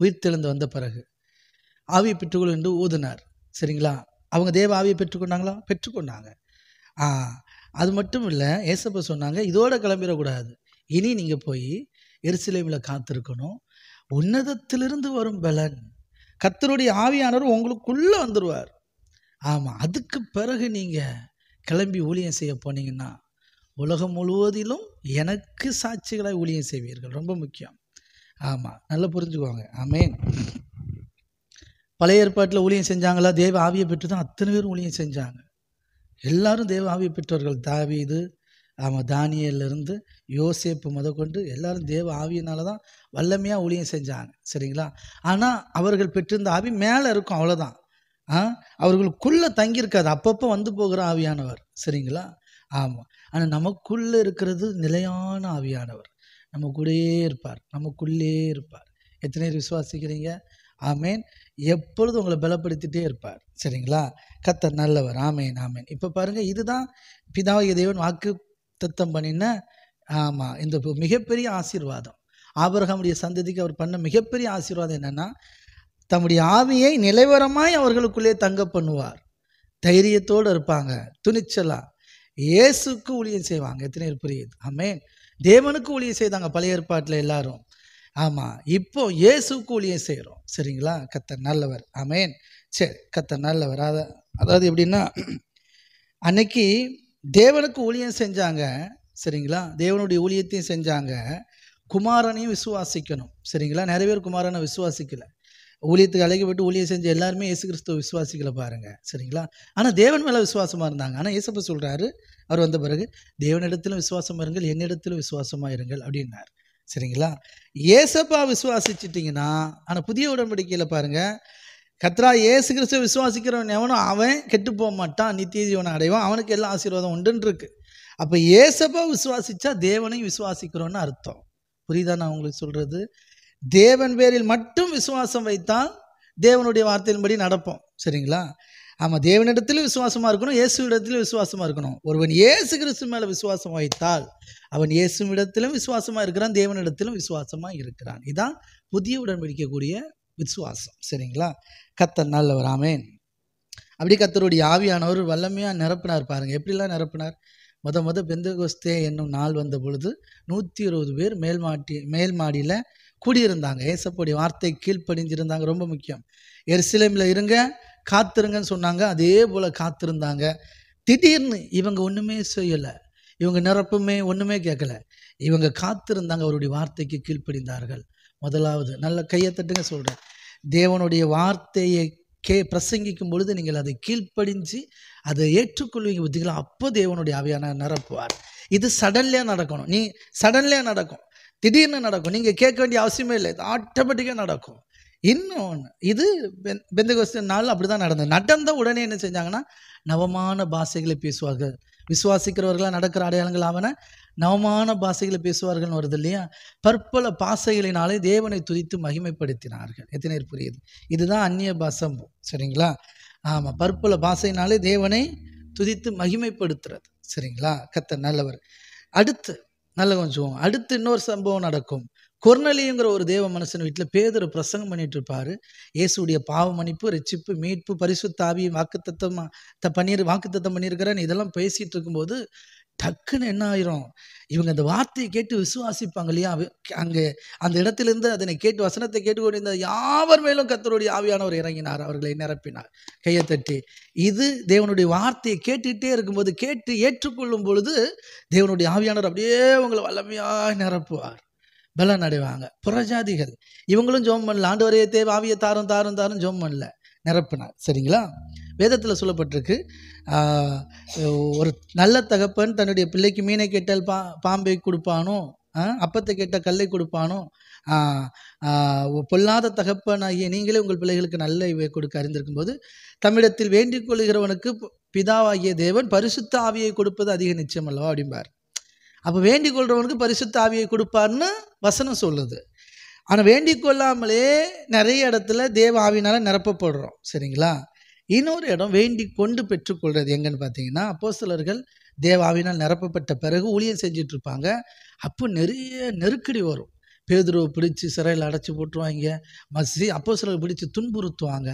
உயிர்த்தெழுந்து வந்த பிறகு ஆவியை பெற்றுக்கொள்ளுங்கள் என்று ஊதினார். சரிங்களா? அவங்க தேவ ஆவியை பெற்றுக்கொண்டாங்களா? பெற்றுக்கொண்டாங்க. அது மட்டும் இல்லை, ஏசப்பா சொன்னாங்க இதோட கிளம்பிடக்கூடாது, இனி நீங்கள் போய் எருசலேமில் காத்திருக்கணும். உன்னதத்திலிருந்து வரும் பலன், கர்த்தருடைய ஆவியானவர் உங்களுக்குள்ளே வந்துடுவார். ஆமாம், அதுக்கு பிறகு நீங்கள் கிளம்பி ஊழியம் செய்ய போனீங்கன்னா உலகம் முழுவதிலும் எனக்கு சாட்சிகளாய் ஊழியம் செய்வீர்கள். ரொம்ப முக்கியம். ஆமாம், நல்லா புரிஞ்சுக்குவாங்க. ஆமென். பழைய ஏற்பாட்டில் ஊழியம் செஞ்சாங்களா? தேவ ஆவியை பெற்று தான் அத்தனை பேரும் ஊழியம் செஞ்சாங்க. எல்லாரும் தேவ ஆவியை பெற்றவர்கள். தாவீது, தானியேலிருந்து யோசேப்பு முதற்கொண்டு எல்லாரும் தேவ ஆவியினால தான் வல்லமையாக ஊழியம் செஞ்சாங்க. சரிங்களா? ஆனால் அவர்கள் பெற்றிருந்த ஆவி மேலே இருக்கும், அவ்வளோதான். அவர்களுக்குள்ளே தங்கியிருக்காது, அப்பப்போ வந்து போகிற ஆவியானவர். சரிங்களா? ஆமாம். ஆனால் நமக்குள்ளே இருக்கிறது நிலையான ஆவியானவர். நம்ம கூடயே இருப்பார், நமக்குள்ளே இருப்பார். எத்தனை பேர் விசுவாசிக்கிறீங்க? ஆமேன். எப்பொழுதும் உங்களை பலப்படுத்திட்டே இருப்பார். சரிங்களா? கர்த்தர் நல்லவர். ஆமேன், ஆமேன். இப்போ பாருங்கள், இதுதான் பிதாவாகிய தேவன் வாக்கு தத்தம் பண்ணின இந்த மிகப்பெரிய ஆசீர்வாதம். ஆபிரகாமுடைய சந்ததிக்கு அவர் பண்ண மிகப்பெரிய ஆசீர்வாதம் என்னென்னா, தம்முடைய ஆவியை நிலைவரமாய் அவர்களுக்குள்ளே தங்க பண்ணுவார். தைரியத்தோடு இருப்பாங்க, துணிச்சலா இயேசுக்கு ஊழியம் செய்வாங்க. எத்தனை பேர் புரியுது? ஆமேன். தேவனுக்கு ஊழியம் செய்தாங்க பழைய ஏற்பாட்டில் எல்லாரும். ஆமாம், இப்போ இயேசுக்கு ஊழியம் செய்கிறோம். சரிங்களா? கர்த்தர் நல்லவர். ஆமேன். சரி, கர்த்தர் நல்லவர். அதாவது எப்படின்னா, அன்னைக்கு தேவனுக்கு ஊழியம் செஞ்சாங்க. சரிங்களா? தேவனுடைய ஊழியத்தையும் செஞ்சாங்க, குமாரனையும் விசுவாசிக்கணும். சரிங்களா? நிறைய பேர் குமாரனை விசுவாசிக்கலை. ஊழியத்துக்கு அழைக்கப்பட்டு ஊழியம் செஞ்ச எல்லாருமே இயேசு கிறிஸ்துவ விசுவாசிக்கலை பாருங்க. சரிங்களா? ஆனால் தேவன் மேலே விசுவாசமாக இருந்தாங்க. ஆனால் இயேசப்பா சொல்கிறாரு, அவர் வந்த பிறகு, தேவனிடத்திலும் விசுவாசமாக இருங்கள், என்னிடத்திலும் விசுவாசமாக இருங்கள் அப்படின்னார். சரிங்களா? இயேசப்பா விசுவாசிச்சிட்டிங்கன்னா, ஆனால் புதிய உடன்படிக்கையில் பாருங்கள், கர்த்தரா இயேசு கிறிஸ்துவ விசுவாசிக்கிறவன் எவனோ அவன் கெட்டு போக மாட்டான், நித்திய ஜீவனை அடைவான், அவனுக்கு எல்லாம் ஆசீர்வாதம் உண்டுன்னு இருக்கு. அப்போ இயேசப்பா விசுவாசிச்சா தேவனையும் விசுவாசிக்கிறோன்னு அர்த்தம். புரியுதா நான் உங்களுக்கு சொல்கிறது? தேவன் பேரில் மட்டும் விசுவாசம் வைத்தால் தேவனுடைய வார்த்தையின்படி நடப்போம். சரிங்களா? ஆமாம், தேவனிடத்திலும் விசுவாசமாக இருக்கணும், இயேசுவிடத்திலும் விசுவாசமாக இருக்கணும். ஒருவன் இயேசு கிறிஸ்து மேலே விசுவாசம் வைத்தால் அவன் இயேசுவிடத்திலும் விசுவாசமாக இருக்கிறான், தேவனிடத்திலும் விசுவாசமாக இருக்கிறான். இதுதான் புதிய உடன்படிக்கக்கூடிய விசுவாசம். சரிங்களா? கர்த்தர் நல்லவர். ஆமென். அப்படி கர்த்தருடைய ஆவியானவர் வல்லமையாக நிரப்பினார். பாருங்கள் எப்படிலாம் நிரப்பினார். முத பெந்தெகோஸ்தே என்னும் நாள் வந்த பொழுது 120 பேர் மேல் மாடியில் கூடியிருந்தாங்க. ஏசப்போடைய வார்த்தை கீழ்ப்படிஞ்சிருந்தாங்க. ரொம்ப முக்கியம். எருசலேமில் இருங்க, காத்திருங்கன்னு சொன்னாங்க, அதே போல் காத்திருந்தாங்க. திடீர்னு இவங்க ஒன்றுமே செய்யலை, இவங்க நிரப்புமே ஒன்றுமே கேட்கல, இவங்க காத்திருந்தாங்க, அவருடைய வார்த்தைக்கு கீழ்ப்படிந்தார்கள். முதலாவது நல்ல கையை தட்டுங்க சொல்கிறேன், தேவனுடைய வார்த்தையை பிரசங்கிக்கும் பொழுது நீங்கள் அதை கீழ்ப்படிஞ்சு அதை ஏற்றுக்கொள்வீங்க புத்திகளா, அப்போ தேவனுடைய ஆவியான நிரப்புவார். இது சடன்லியாக நடக்கணும். சடன்லியாக நடக்கும், திடீர்னு நடக்கும், நீங்கள் கேட்க வேண்டிய அவசியமே இல்லை, இது ஆட்டோமேட்டிக்காக நடக்கும். இன்னொன்று, இது பெந்தெகோஸ்தே நாள் அப்படி தான் நடந்த உடனே என்ன செஞ்சாங்கன்னா, நவமான பாஷைகளை பேசுவார்கள். விசுவாசிக்கிறவர்களாக நடக்கிற அடையாளங்கள் ஆவன நவமான பாஷைகளை பேசுவார்கள்னு வருது இல்லையா? பற்பல பாஷைகளினாலே தேவனை துதித்து மகிமைப்படுத்தினார்கள். எத்தனை பேர் புரியுது? இதுதான் அந்நிய பாசம். சரிங்களா? ஆமாம், பற்பல பாஷையினாலே தேவனை துதித்து மகிமைப்படுத்துறது. சரிங்களா? கர்த்தர் நல்லவர். அடுத்து அடுத்து இன்னொரு சம்பவம் நடக்கும். கொர்நேலியுங்கிற ஒரு தேவ மனுஷன் வீட்டில் பேதுரு பிரசங்கம் பண்ணிட்டு இருப்பாரு. இயேசுடைய பாவ மன்னிப்பு, ரட்சிப்பு, மீட்பு, பரிசுத்த ஆவியை வாக்குத்தத்தம் பண்ணியிருக்கிறேன் இதெல்லாம் பேசிட்டு இருக்கும்போது டக்குன்னு என்ன ஆயிரும், இவங்க அந்த வார்த்தையை கேட்டு விசுவாசிப்பாங்க இல்லையா? அங்கே அந்த இடத்திலிருந்து அதனை கேட்டு வசனத்தை கேட்டுக்கொண்டிருந்த யாவர் மேலும் கர்த்தருடைய ஆவியானவர் இறங்கினார், அவர்களை நிரப்பினார். கையை தட்டி, இது தேவனுடைய வார்த்தையை கேட்டுகிட்டே இருக்கும்போது, கேட்டு ஏற்றுக்கொள்ளும் பொழுது தேவனுடைய ஆவியானவர் அப்படியே உங்களை வல்லமையாக நிரப்புவார், பலன் அடைவாங்க. புறஜாதிகள் இவங்களும் ஜெபம் பண்ணல, ஆண்டவரே தேவ ஆவியை தாரும் தாரும் தாரும் ஜெபம் பண்ணல, நிரப்பினார். சரிங்களா? வேதத்தில் சொல்லப்பட்டிருக்கு, ஒரு நல்ல தகப்பன் தன்னுடைய பிள்ளைக்கு மீனை கேட்டால் பாம்பை கொடுப்பானோ, அப்பத்தை கேட்டால் கல்லை கொடுப்பானோ, பொல்லாத தகப்பனாகிய நீங்களே உங்கள் பிள்ளைகளுக்கு நல்ல இவை கொடுக்க அறிந்திருக்கும் போது தம்மிடத்தில் வேண்டிக் கொள்கிறவனுக்கு பிதாவாகிய தேவன் பரிசுத்த ஆவியை கொடுப்பது அதிக நிச்சயம் அல்லவா அப்படிம்பார். அப்போ வேண்டிக் கொள்கிறவனுக்கு பரிசுத்த ஆவியை கொடுப்பார்னு வசனம் சொல்லுது. ஆனால் வேண்டிக் கொள்ளாமலே நிறைய இடத்துல தேவ ஆவியினால் நிரப்பப்படுறோம். சரிங்களா? இன்னொரு இடம் வேண்டிக் கொண்டு பெற்றுக்கொள்வது எங்கன்னு பார்த்தீங்கன்னா, அப்போஸ்தலர்கள் தேவ ஆவியினால் நிரப்பப்பட்ட பிறகு ஊழியம் செஞ்சுட்டு இருப்பாங்க. அப்போ நிறைய நெருக்கடி வரும். பேதுருவை பிடிச்சி சிறையில் அடைச்சி போட்டுருவாங்க. அப்போஸ்தலர்கள் பிடிச்சி துன்புறுத்துவாங்க.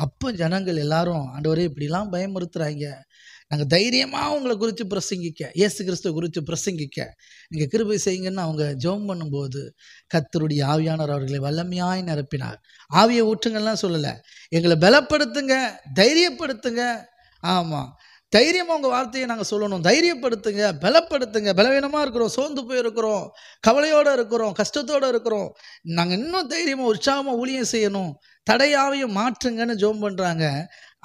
அப்போ ஜனங்கள் எல்லாரும் ஆண்டவரே இப்படிலாம் பயமுறுத்துறாங்க, நாங்கள் தைரியமாக உங்களை குறித்து பிரசங்கிக்க, இயேசு கிறிஸ்துவை குறித்து பிரசங்கிக்க நீங்கள் கிருபை செய்யுங்கன்னு அவங்க ஜெபம் பண்ணும்போது கர்த்தருடைய ஆவியானவர் அவர்களை வல்லமையாய் நிரப்பினார். ஆவியை ஊற்றுங்கள்லாம் சொல்லலை, எங்களை பலப்படுத்துங்க, தைரியப்படுத்துங்க. ஆமாம், தைரியமாக உங்கள் வார்த்தையை நாங்கள் சொல்லணும், தைரியப்படுத்துங்க, பலப்படுத்துங்க. பலவீனமாக இருக்கிறோம், சோர்ந்து போயிருக்கிறோம், கவலையோடு இருக்கிறோம், கஷ்டத்தோடு இருக்கிறோம், நாங்கள் இன்னும் தைரியமாக உற்சாகமாக ஊழியம் செய்யணும், தடையாவையும் மாற்றுங்கன்னு ஜெபம் பண்ணுறாங்க.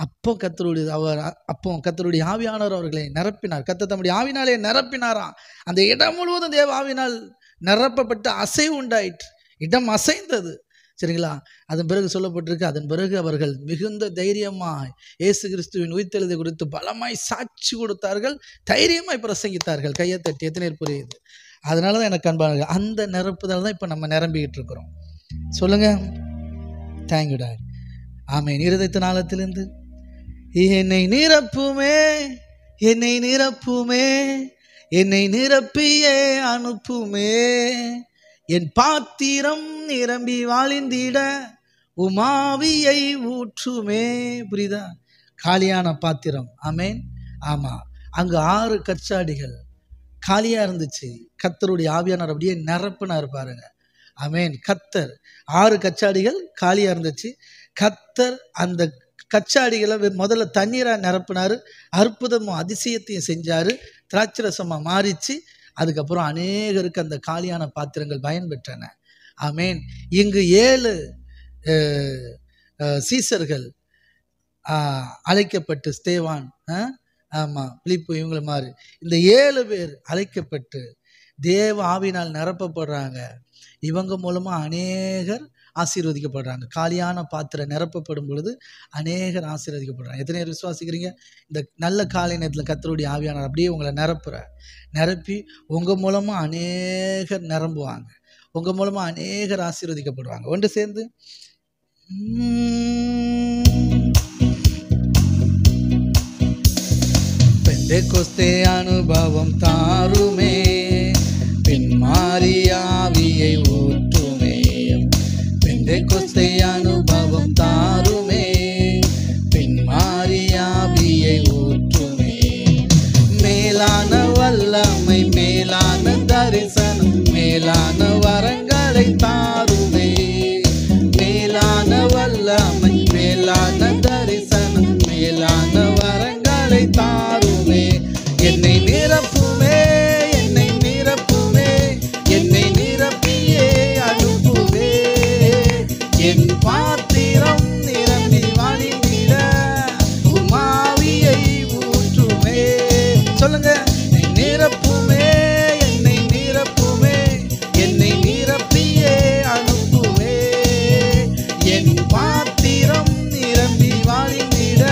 அப்போ கர்த்தருடைய ஆவியானவர் அவர்களை நிரப்பினார். கர்த்தர் தம்முடைய ஆவினாலே நிரப்பினாராம். அந்த இடம் முழுவதும் தேவ ஆவினால் நிரப்பப்பட்ட அசைவு உண்டாயிற்று, இடம் அசைந்தது. சரிங்களா? அதன் பிறகு சொல்லப்பட்டிருக்கு, அதன் பிறகு அவர்கள் மிகுந்த தைரியமாய் இயேசு கிறிஸ்துவின் உயிர்த்தெழுதலை குறித்து பலமாய் சாட்சி கொடுத்தார்கள், தைரியமாய் பிரசங்கித்தார்கள். கையை தட்டி எத்தனை பேர் புரியுது? அதனால தான் எனக்கு அன்பாக அந்த நிரப்புதல் தான் இப்போ நம்ம நிரம்பிக்கிட்டு இருக்கிறோம். சொல்லுங்க. Thank you dad. ஆமென். இருதயத்தின் ஆழத்திலிருந்து என்னை நிரப்புமே, என்னை நிரப்புமே, என்னை நிரப்பியே அனுப்புமே, என் பாத்திரம் நிரம்பி வாழிந்திட உமாவியை ஊற்றுமே. புரியுதா? காலியான பாத்திரம். ஆமேன். ஆமாம், அங்கே 6 கற்சாடிகள் காலியாக இருந்துச்சு. கர்த்தருடைய ஆவியானவர் அப்படியே நிரப்புனார் பாருங்க. ஆமேன். கர்த்தர் 6 கச்சாடிகள் காலியாக இருந்துச்சு. கர்த்தர் அந்த கச்சாடிகளை முதல்ல தண்ணீராக நிரப்புனார், அற்புதமும் அதிசயத்தையும் செஞ்சார், திராட்சரசமாக மாறிச்சு. அதுக்கப்புறம் அநேகருக்கு அந்த காலியான பாத்திரங்கள் பயன்பெற்றன. ஆமேன். இங்கு 7 சீசர்கள் அழைக்கப்பட்டு, ஸ்தேவான், ஆமாம், பிலிப்பு, இவங்களை மாதிரி இந்த 7 பேர் அழைக்கப்பட்டு தேவ ஆவினால் நிரப்பப்படுறாங்க. இவங்க மூலமாக அநேகர் ஆசீர்வதிக்கப்படுறாங்க. காலியான பாத்திரம் நிரப்பப்படும் பொழுது அநேகர் ஆசீர்வதிக்கப்படுறாங்க. எத்தனை பேர் விசுவாசிக்கிறீங்க? இந்த நல்ல காலை நேரத்தில் கர்த்தருடைய ஆவியானவர் அப்படியே உங்களை நிரப்பி உங்கள் மூலமாக அநேகர் நிரம்புவாங்க, உங்கள் மூலமாக அநேகர் ஆசீர்வதிக்கப்படுவாங்க. ஒன்று சேர்ந்து பெந்தெகோஸ்தே அனுபவம் தாருமே, பின்மாறி ஆவியை ஊற்றுமே. பெந்தெகோஸ்தே அனுபவம் தாருமே, பின்மாறி ஆவியை ஊற்றுமே. மேலான வல்லமை, மேலான தரிசனம், மேலான வரங்களை தாருமே. மேலான வல்லமை, மேலான தரிசனம், மேலான வரங்களை தாருமே. என்னை நிரப்புமே, என்னை நிரப்புமே, என்னை நிரப்பியே அனுப்புவே, என் பாத்திரம் நிரம்பி வழிந்திட உமாவியை ஊற்றுமே. சொல்லுங்க. என்னை நிரப்புமே, என்னை நிரப்புமே, என்னை நிரப்பியே அனுப்புவே, என் பாத்திரம் நிரம்பி வழிந்திட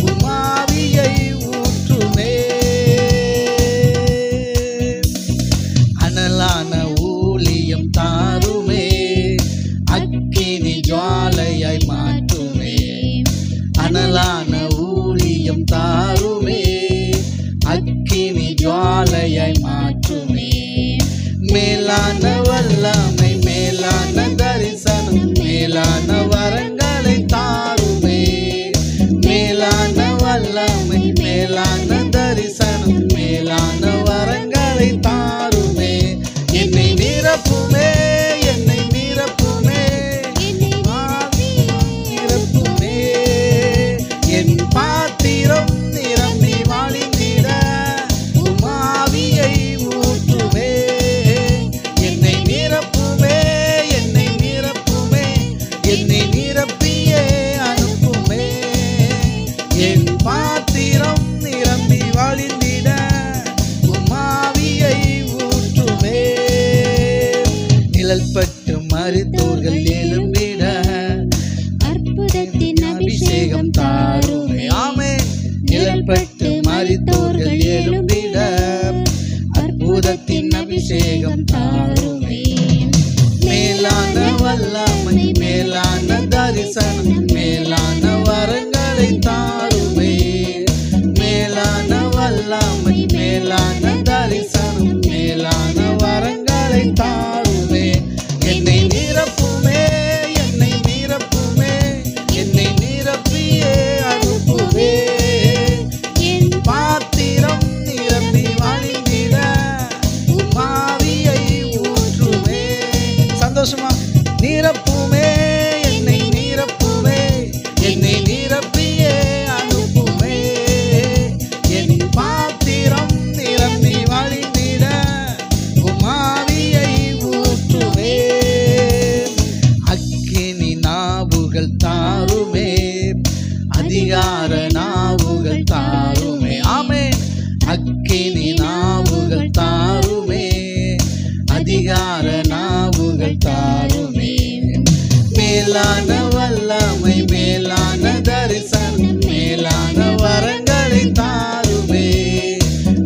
உமாவியை ஊற்றுமே. அனலான ஊழியம் தாருமே, அக்கினி ஜுவாலையாய் மாற்றுமே. அனலான ஊழியம் தாருமே, அக்கினி ஜுவாலையாய் மாற்றுமே. மேலான வல்லமை, மேலான தரிசனம், மேலான வரங்களை தாருமே. மேலான வல்லமை, மேலான தரிசனம், மேலான வரங்களை தாருமே. என்னை நிரப்புமே, என்னை நிரப்புமே, நிரப்புமே, என் பாத்திரம் நிரம்பி வழிந்திட உமாவியை ஊற்றுமே. என்னை நிரப்புமே, மரித்தோர்கள் எழும்பிட அற்புதத்தின் அபிஷேகம் தாருமே. ஆமென். நிழல்பட்டு மரித்தோர்கள் எழும்பிட அற்புதத்தின் அபிஷேகம் தாருமே. மேலான வல்லமை, மேலான தரிசனம், மேலான வரங்களை தாருமே. மேலான வல்லமை, மேலான தரிசனம், மேலான வரங்களை தாருமே. என்னை நிரப்புமே, என்னை நிரப்புமே, என்னை நிரப்பியே அனுப்புவே. என் பாத்திரம் நிரம்பி வழிந்திட ஆவியை ஊற்றுமே. சந்தோஷமா நிரப்புமே, என்னை நிரப்புமே, என்னை நிரப்பியே அனுப்புமே. என் பாத்திரம் நிரம்பி வழிந்திட ஆவியை ஊற்றுமே. அக்கினி நாவுகள் தாருமே, அதிகார நாவுகள் தாருமே. ஆமென். அக்கினி நாவுகள் தாருமே, அதிகார நாவுகள் தாருமே. மேலான வல்லமை, மேலான தரிசனம், மேலான வரங்களை தாருமே.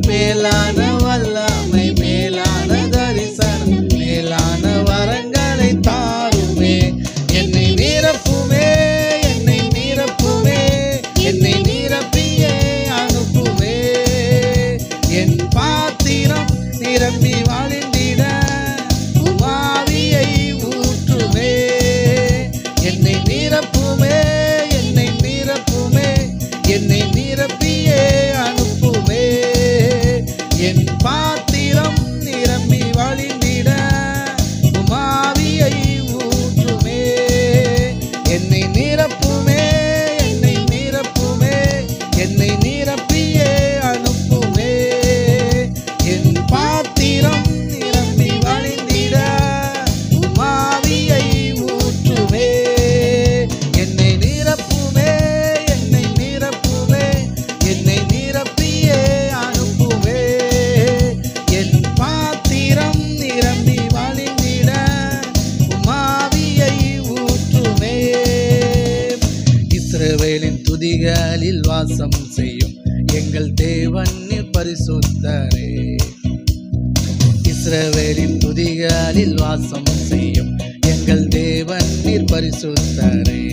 மேலான வல்லமை, மேலான தரிசனம், மேலான வரங்களை தாருமே. என்னை நிரப்புமே, என்னை நிரப்புமே, என்னை நிரப்பியே அனுப்புவே. என் பாத்திரம் நிரம்பி வழிந்திட ஆவியை ஊற்றுமே. என்னை நிரப்புமே, என்னை நிரப்புமே, என்னை நிரப்பியே அனுப்புமே. என் பாத்திரம் நிரம்பி வழிந்திட ஆவியை ஊற்றுமே. என்னை நிரப்புமே, என்னை நிரப்புமே, என்னை நிரப்பியே அனுப்புமே. என் பாத்திரம் நிரம்பி வழிந்திட ஆவியை ஊற்றுமே. என்னை நிரப்புமே, என்னை நிரப்புமே, என்னை நிரப்பியே அனுப்புவே. என் பாத்திரம் நிரம்பி வழிந்திட ஆவியை ஊற்றுமே. இஸ்ரவேலின் துதிகளில் வாசம் செய்யும் எங்கள் தேவன் நீர் பரிசுத்தரே. இஸ்ரவேலின் துதிகளில் வாசம் செய்யும் எங்கள் தேவன் நீர் பரிசுத்தரே.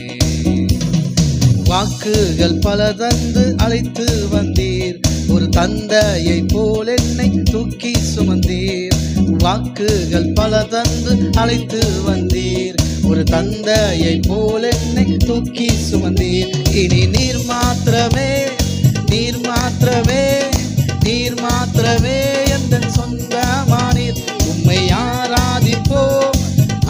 வாக்குகள் பல தந்து அழைத்து வந்தீர், ஒரு தந்தையை போல் என்னை தூக்கி சுமந்தீர். வாக்குகள் பல தந்து அழைத்து வந்தீர், ஒரு தந்தையை போல் என்னை தூக்கி சுமந்தீர். இனி நீர் மாத்திரமே, நீர் மாத்திரமே, நீர் மாத்திரமே எந்தன் சொந்தமானீர். உம்மை ஆராதிப்போம்,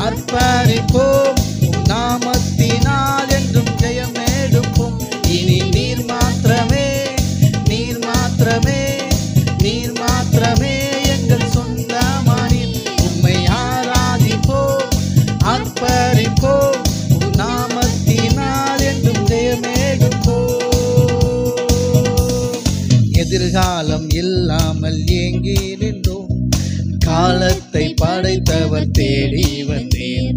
அர்ப்பணிப்போம், உம் நாமத்தினால் என்றும் ஜெயம் எடுப்போம். இனி நீர் மாத்திரமே, நீர் மாத்திரமே, நீர் மாத்திரமே எங்கள் சொந்தமானீர். உம்மை ஆராதிப்போம், அர்ப்பணிப்போம், உம் நாமத்தினால் என்றும் ஜெயம் எடுப்போம். எதிர்காலம் இல்லாமல் ஏங்கி நின்றோம், காலத்தை படைத்தவர் தேடி வந்தேன்.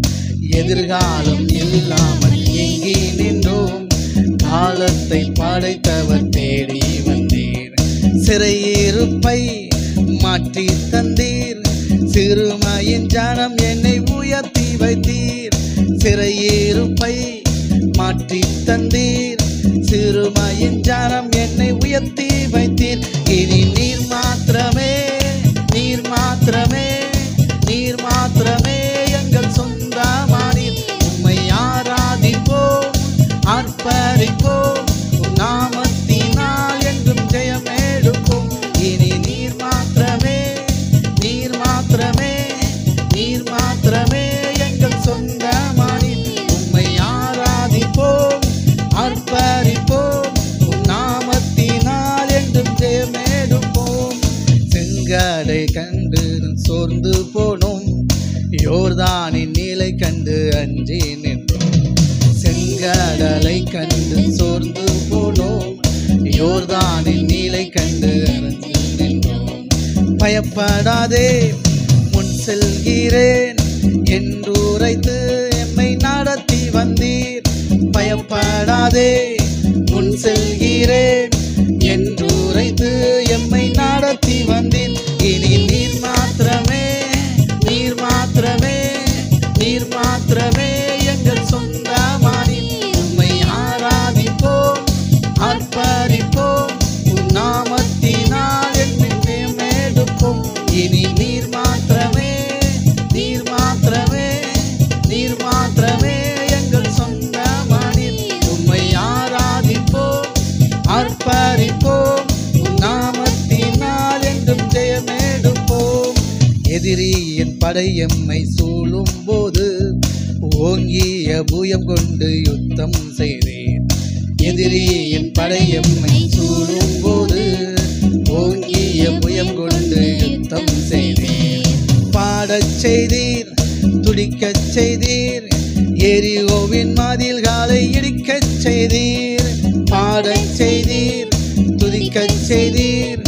எதிர்காலம் இல்லாமல் ஏங்கி நின்றோம், காலத்தை படைத்தவர் தேடி வந்தேன். சிறையிருப்பை மாற்றி தந்தீர், சிறுமையின் ஜனம் என்னை உயர்த்தி வைத்தீர். சிறையிருப்பை மாற்றி தந்தீர், சிறுமையின் ஜனம் என்னை உயர்த்தி வைத்தீர். இனி நீர் மாத்திரமே, நீர் மாத்திரமே, நீர் மாத்திரமே எங்கள் சொந்தமானீர். உம்மை ஆராதிப்போம், அர்ப்பணிப்போம், உம் நாமத்தினால் என்றும் ஜெயம் எடுப்போம். இனி நீர் மாத்திரமே, நீர் மாத்திரமே, நீர் மாத்திரமே எங்கள் சொந்தமானீர். உம்மை ஆராதிப்போம், அர்ப்பணிப்போம், உம் நாமத்தினால் என்றும் ஜெயம் எடுப்போம். செங்கடை கண்டு சோர்ந்து போனோம், யோர்தானின் நீலை கண்டு அஞ்சி நின்றோம். செங்கடலை கண்டு சோர்ந்து போனோம், யோர்தானின் நீலை கண்டு அஞ்சி நின்றோம். பயப்படாதே, முன் செல்கிறேன் என்று உரைத்து எம்மை நடத்தி வந்தீர். பயப்படாதே முன் செல்கிறேன் என்று உரைத்து எம்மை நடத்தி வந்தீர். இனி நீர் மாத்திரமே, நீர் மாத்திரமே, நீர் மாத்திரமே எங்கள் சொந்தமானீர். உம்மை ஆராதிப்போம், ஆர்ப்பரிப்போம், உம் நாமத்தினால் என்னை மேடுப்போம். இனி நீர் மாத்திரமே, நீர் மாத்திரமே, நீர் மாத்திரமே எங்கள் சொந்தமானீர். உம்மை ஆராதிப்போம், ஆர்ப்பரிப்போம், உம் நாமத்தினால் என்றும் ஜெயமேடுப்போம். எதிரியின் படை எம்மை சூழும் போது ஓங்கிய பூயம் கொண்டு யுத்தம் செய்தேன். எதிரியின் படை எம்மை சூழும் போது ஓங்கிய புயம் கொண்டு யுத்தம் செய்தீர். பாடச் செய்தீர், துடிக்கச் செய்தீர், எரிகோவின் மதில்களை இடிக்கச் செய்தீர். பாடச் செய்தீர், துதிக்கச் செய்தீர்,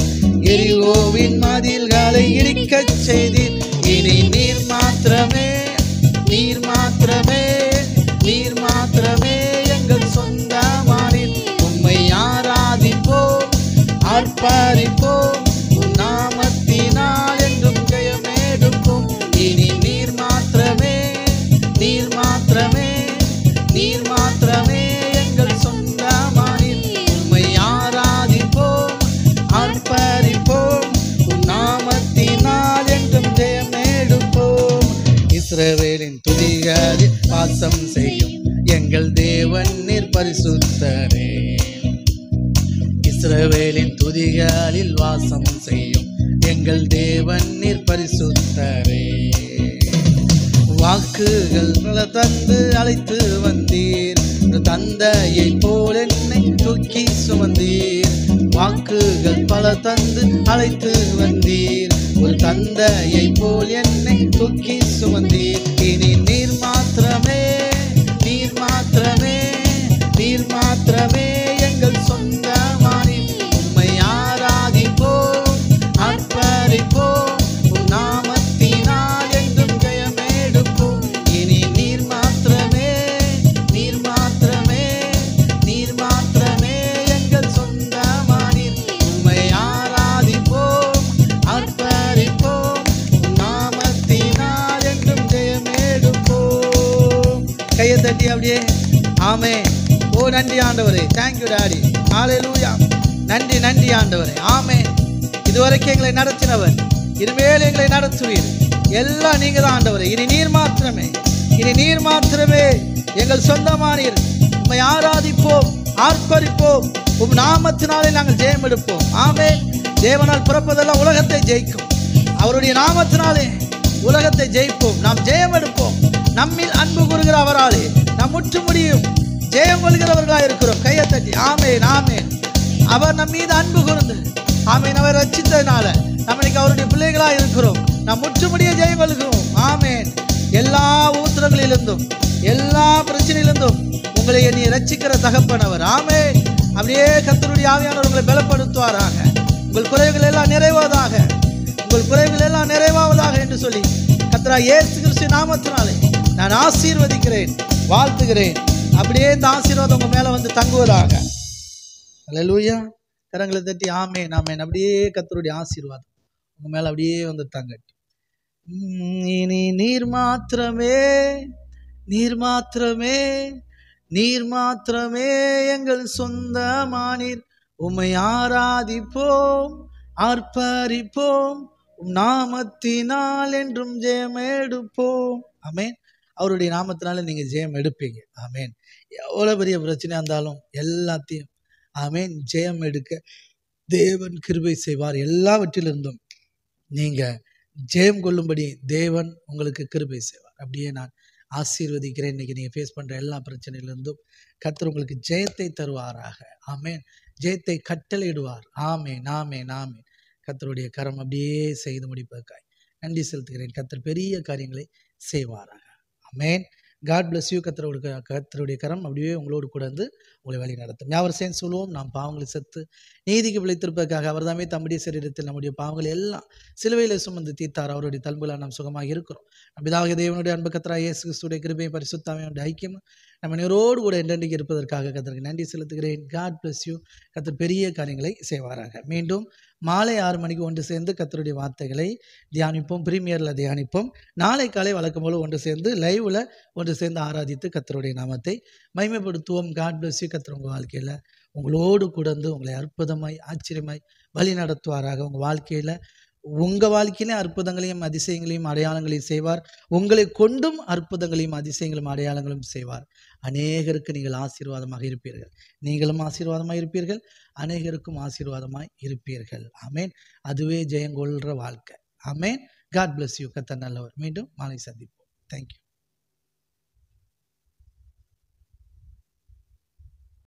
எரிகோவின் மதில்களை இடிக்கச் செய்தீர். இனி நீர் மாத்திரமே, நீர் மாத்திரமே, நீர் மாத்திரமே எங்கள் சொந்தமானீர். உம்மை ஆராதிப்போம், ஆர்ப்பரிப்போம், உம் நாமத்தினால் என்றும் ஜெயமேடுப்போம். இனி நீர் மாத்திரமே, நீர் மாத்திரமே, நீர் மாத்திரமே எங்கள் சொந்தமானீர். உம்மை ஆராதிப்போம், ஆர்ப்பரிப்போம், உம் நாமத்தினால் என்றும் ஜெயமேடுப்போம். இஸ்ரவேலின் துதிகளில் வாசம் செய்யும் எங்கள் தேவன் நீர் பரிசுத்தரே. இஸ்ரவேலின் துதிகளில் வாசம் செய்யும் எங்கள் தேவன் நீர் பரிசுத்தரே. வாக்குகள் பல தந்து அழைத்து வந்தீர், தந்தையை போல் என்னை தூக்கி சுமந்தீர். வாக்குகள் பல தந்து அழைத்து வந்தீர், ஒரு தந்தையை போல் என்னை தூக்கி சுமந்தீர். இனி நீர் மாத்திரமே, நீர் மாத்திரமே, நீர் மாத்திரமே எங்கள் சொந்தமானீர். உம்மை ஆராதிப்போம், ஆர்ப்பரிப்போம், உம் நாமத்தினால் என்றும் ஜெயமேடுப்போம். இனி நீர் மாத்திரமே, நீர் மாத்திரமே, நீர் மாத்திரமே எங்கள் சொந்தமானீர். உம்மை ஆராதிப்போம், ஆர்ப்பரிப்போம், உம் நாமத்தினால் என்றும் ஜெயமேடுப்போம். கையை தட்டி அப்படியே ஆமே. ஓ நன்றி ஆண்டவரே, தேங்க்யூ டாடி, ஹல்லேலூயா. நன்றி நன்றி ஆண்டவரே, ஆமே. இதுவரைக்கும் எங்களை நடத்தினவர், இனிமேல் எங்களை நடத்துவீர். எல்லாம் நீங்க தான் ஆண்டவரே. இனி நீர் மாத்திரமே, இனி நீர் மாத்திரமே எங்கள் சொந்தமானீர். உம்மை ஆராதிப்போம், ஆர்ப்பரிப்போம், உம் நாமத்தினாலே நாங்கள் ஜெயம் எடுப்போம். ஆமே. தேவனால் பிறப்பதெல்லாம் உலகத்தை ஜெயிக்கும். அவருடைய நாமத்தினாலே உலகத்தை ஜெயிப்போம். நாம் ஜெயம் எடுப்போம். நம்மில் அன்பு கூறுகிற அவராலே நாம் முற்று முடியும் ஜெயம் கொள்கிறவர்களாக இருக்கிறோம். கையை தட்டி ஆமேன், ஆமேன். அவர் நம் மீது அன்பு கூர்ந்து ஆமேன், அவர் ரட்சித்ததுனால நம்மளுக்கு அவருடைய பிள்ளைகளாக இருக்கிறோம். நாம் முற்று முடிய ஜெயம் கொள்கிறோம். ஆமேன். எல்லா ஊத்திரங்களிலிருந்தும் எல்லா பிரச்சனையிலிருந்தும் உங்களை நீ ரட்சிக்கிற தகப்பனவர். ஆமேன். அப்படியே கர்த்தருடைய ஆவியானவர் உங்களை பலப்படுத்துவாராக. உங்கள் குறைவுகள் எல்லாம் நிறைவாதாக, உங்கள் குறைவுகள் எல்லாம் நிறைவாவதாக என்று சொல்லி கர்த்தராகிய இயேசு கிறிஸ்து நாமத்தினாலே நான் ஆசீர்வதிக்கிறேன், வாழ்த்துகிறேன். அப்படியே இந்த ஆசீர்வாதம் உங்க மேல வந்து தங்குவதாக. அல்லேலூயா. கரங்களை தட்டி ஆமேன், ஆமேன். அப்படியே கர்த்தருடைய ஆசீர்வாதம் உங்க மேல அப்படியே வந்து தங்கட்டும். இனி நீர் மாத்திரமே, நீர் மாத்திரமே, நீர் மாத்திரமே எங்கள் சொந்தமானீர். உம்மை ஆராதிப்போம், ஆர்ப்பரிப்போம், உம் நாமத்தினால் என்றும் ஜெயம் எடுப்போம். ஆமேன். அவருடைய நாமத்தினால நீங்க ஜெயம் எடுப்பீங்க. ஆமேன். எவ்வளவு பெரிய பிரச்சனையா இருந்தாலும் எல்லாத்தையும் ஆமேன் ஜெயம் எடுக்க தேவன் கிருபை செய்வார். எல்லாவற்றிலிருந்தும் நீங்க ஜெயம் கொள்ளும்படி தேவன் உங்களுக்கு கிருபை செய்வார். அப்படியே நான் ஆசீர்வதிக்கிறேன். இன்னைக்கு நீங்க ஃபேஸ் பண்ற எல்லா பிரச்சனையிலிருந்தும் கர்த்தர் உங்களுக்கு ஜெயத்தை தருவாராக. ஆமேன். ஜெயத்தை கட்டளையிடுவார். ஆமேன், ஆமேன், ஆமேன். கர்த்தருடைய கரம் அப்படியே செய்து முடிப்பதற்காய் நன்றி செலுத்துகிறேன். கர்த்தர் பெரிய காரியங்களை செய்வாராக. ஆமேன். God bless you. கர்த்தருடைய கரம் அப்படியே உங்களோடு கூட இருந்து உங்களை வழி நடத்தும். யாவர் சேர்ந்து சொல்லுவோம், நாம் பாவங்களை செத்து நீதிக்கு பிழைத்திருப்பதற்காக அவர்தாமே தம்முடைய சரீரத்தில் நம்முடைய பாவங்களை எல்லாம் சிலுவையில் சுமந்து தீர்த்தார். அவருடைய தழும்புகளால் நாம் சுகமாக இருக்கிறோம். பிதாவாகிய தேவனுடைய அன்பு கர்த்தராகிய இயேசு கிறிஸ்துவின் கிருபையும் பரிசுத்த ஆவியானவருடைய ஐக்கியமும் நம்ம நேரோடு கூட என்றென்றைக்கு இருப்பதற்காக கர்த்தருக்கு நன்றி செலுத்துகிறேன். God bless you. கர்த்தர் பெரிய காரியங்களை செய்வாராக. மீண்டும் மாலை 6 மணிக்கு ஒன்று சேர்ந்து கர்த்தருடைய வார்த்தைகளை தியானிப்போம். பிரீமியரில் தியானிப்போம். நாளை காலை வழக்கம் போல ஒன்று சேர்ந்து லைவில் ஒன்று சேர்ந்து ஆராதித்து கர்த்தருடைய நாமத்தை மகிமைப்படுத்துவோம். God bless you. கர்த்தர் உங்கள் வாழ்க்கையில் உங்களோடு கூட இருந்து உங்களை அற்புதமாய் ஆச்சரியமாய் வழி நடத்துவாராக. உங்கள் வாழ்க்கையிலே அற்புதங்களையும் அதிசயங்களையும் அடையாளங்களையும் செய்வார். உங்களை கொண்டும் அற்புதங்களையும் அதிசயங்களும் அடையாளங்களும் செய்வார். அநேகருக்கு நீங்கள் ஆசீர்வாதமாக இருப்பீர்கள். நீங்களும் ஆசீர்வாதமாக இருப்பீர்கள், அநேகருக்கும் ஆசீர்வாதமாய் இருப்பீர்கள். ஆமேன். அதுவே ஜெயங்கொள்கிற வாழ்க்கை. ஆமேன். God bless you. கர்த்தர் நல்லவர். மீண்டும் மாலை சந்திப்போம். தேங்க்யூ.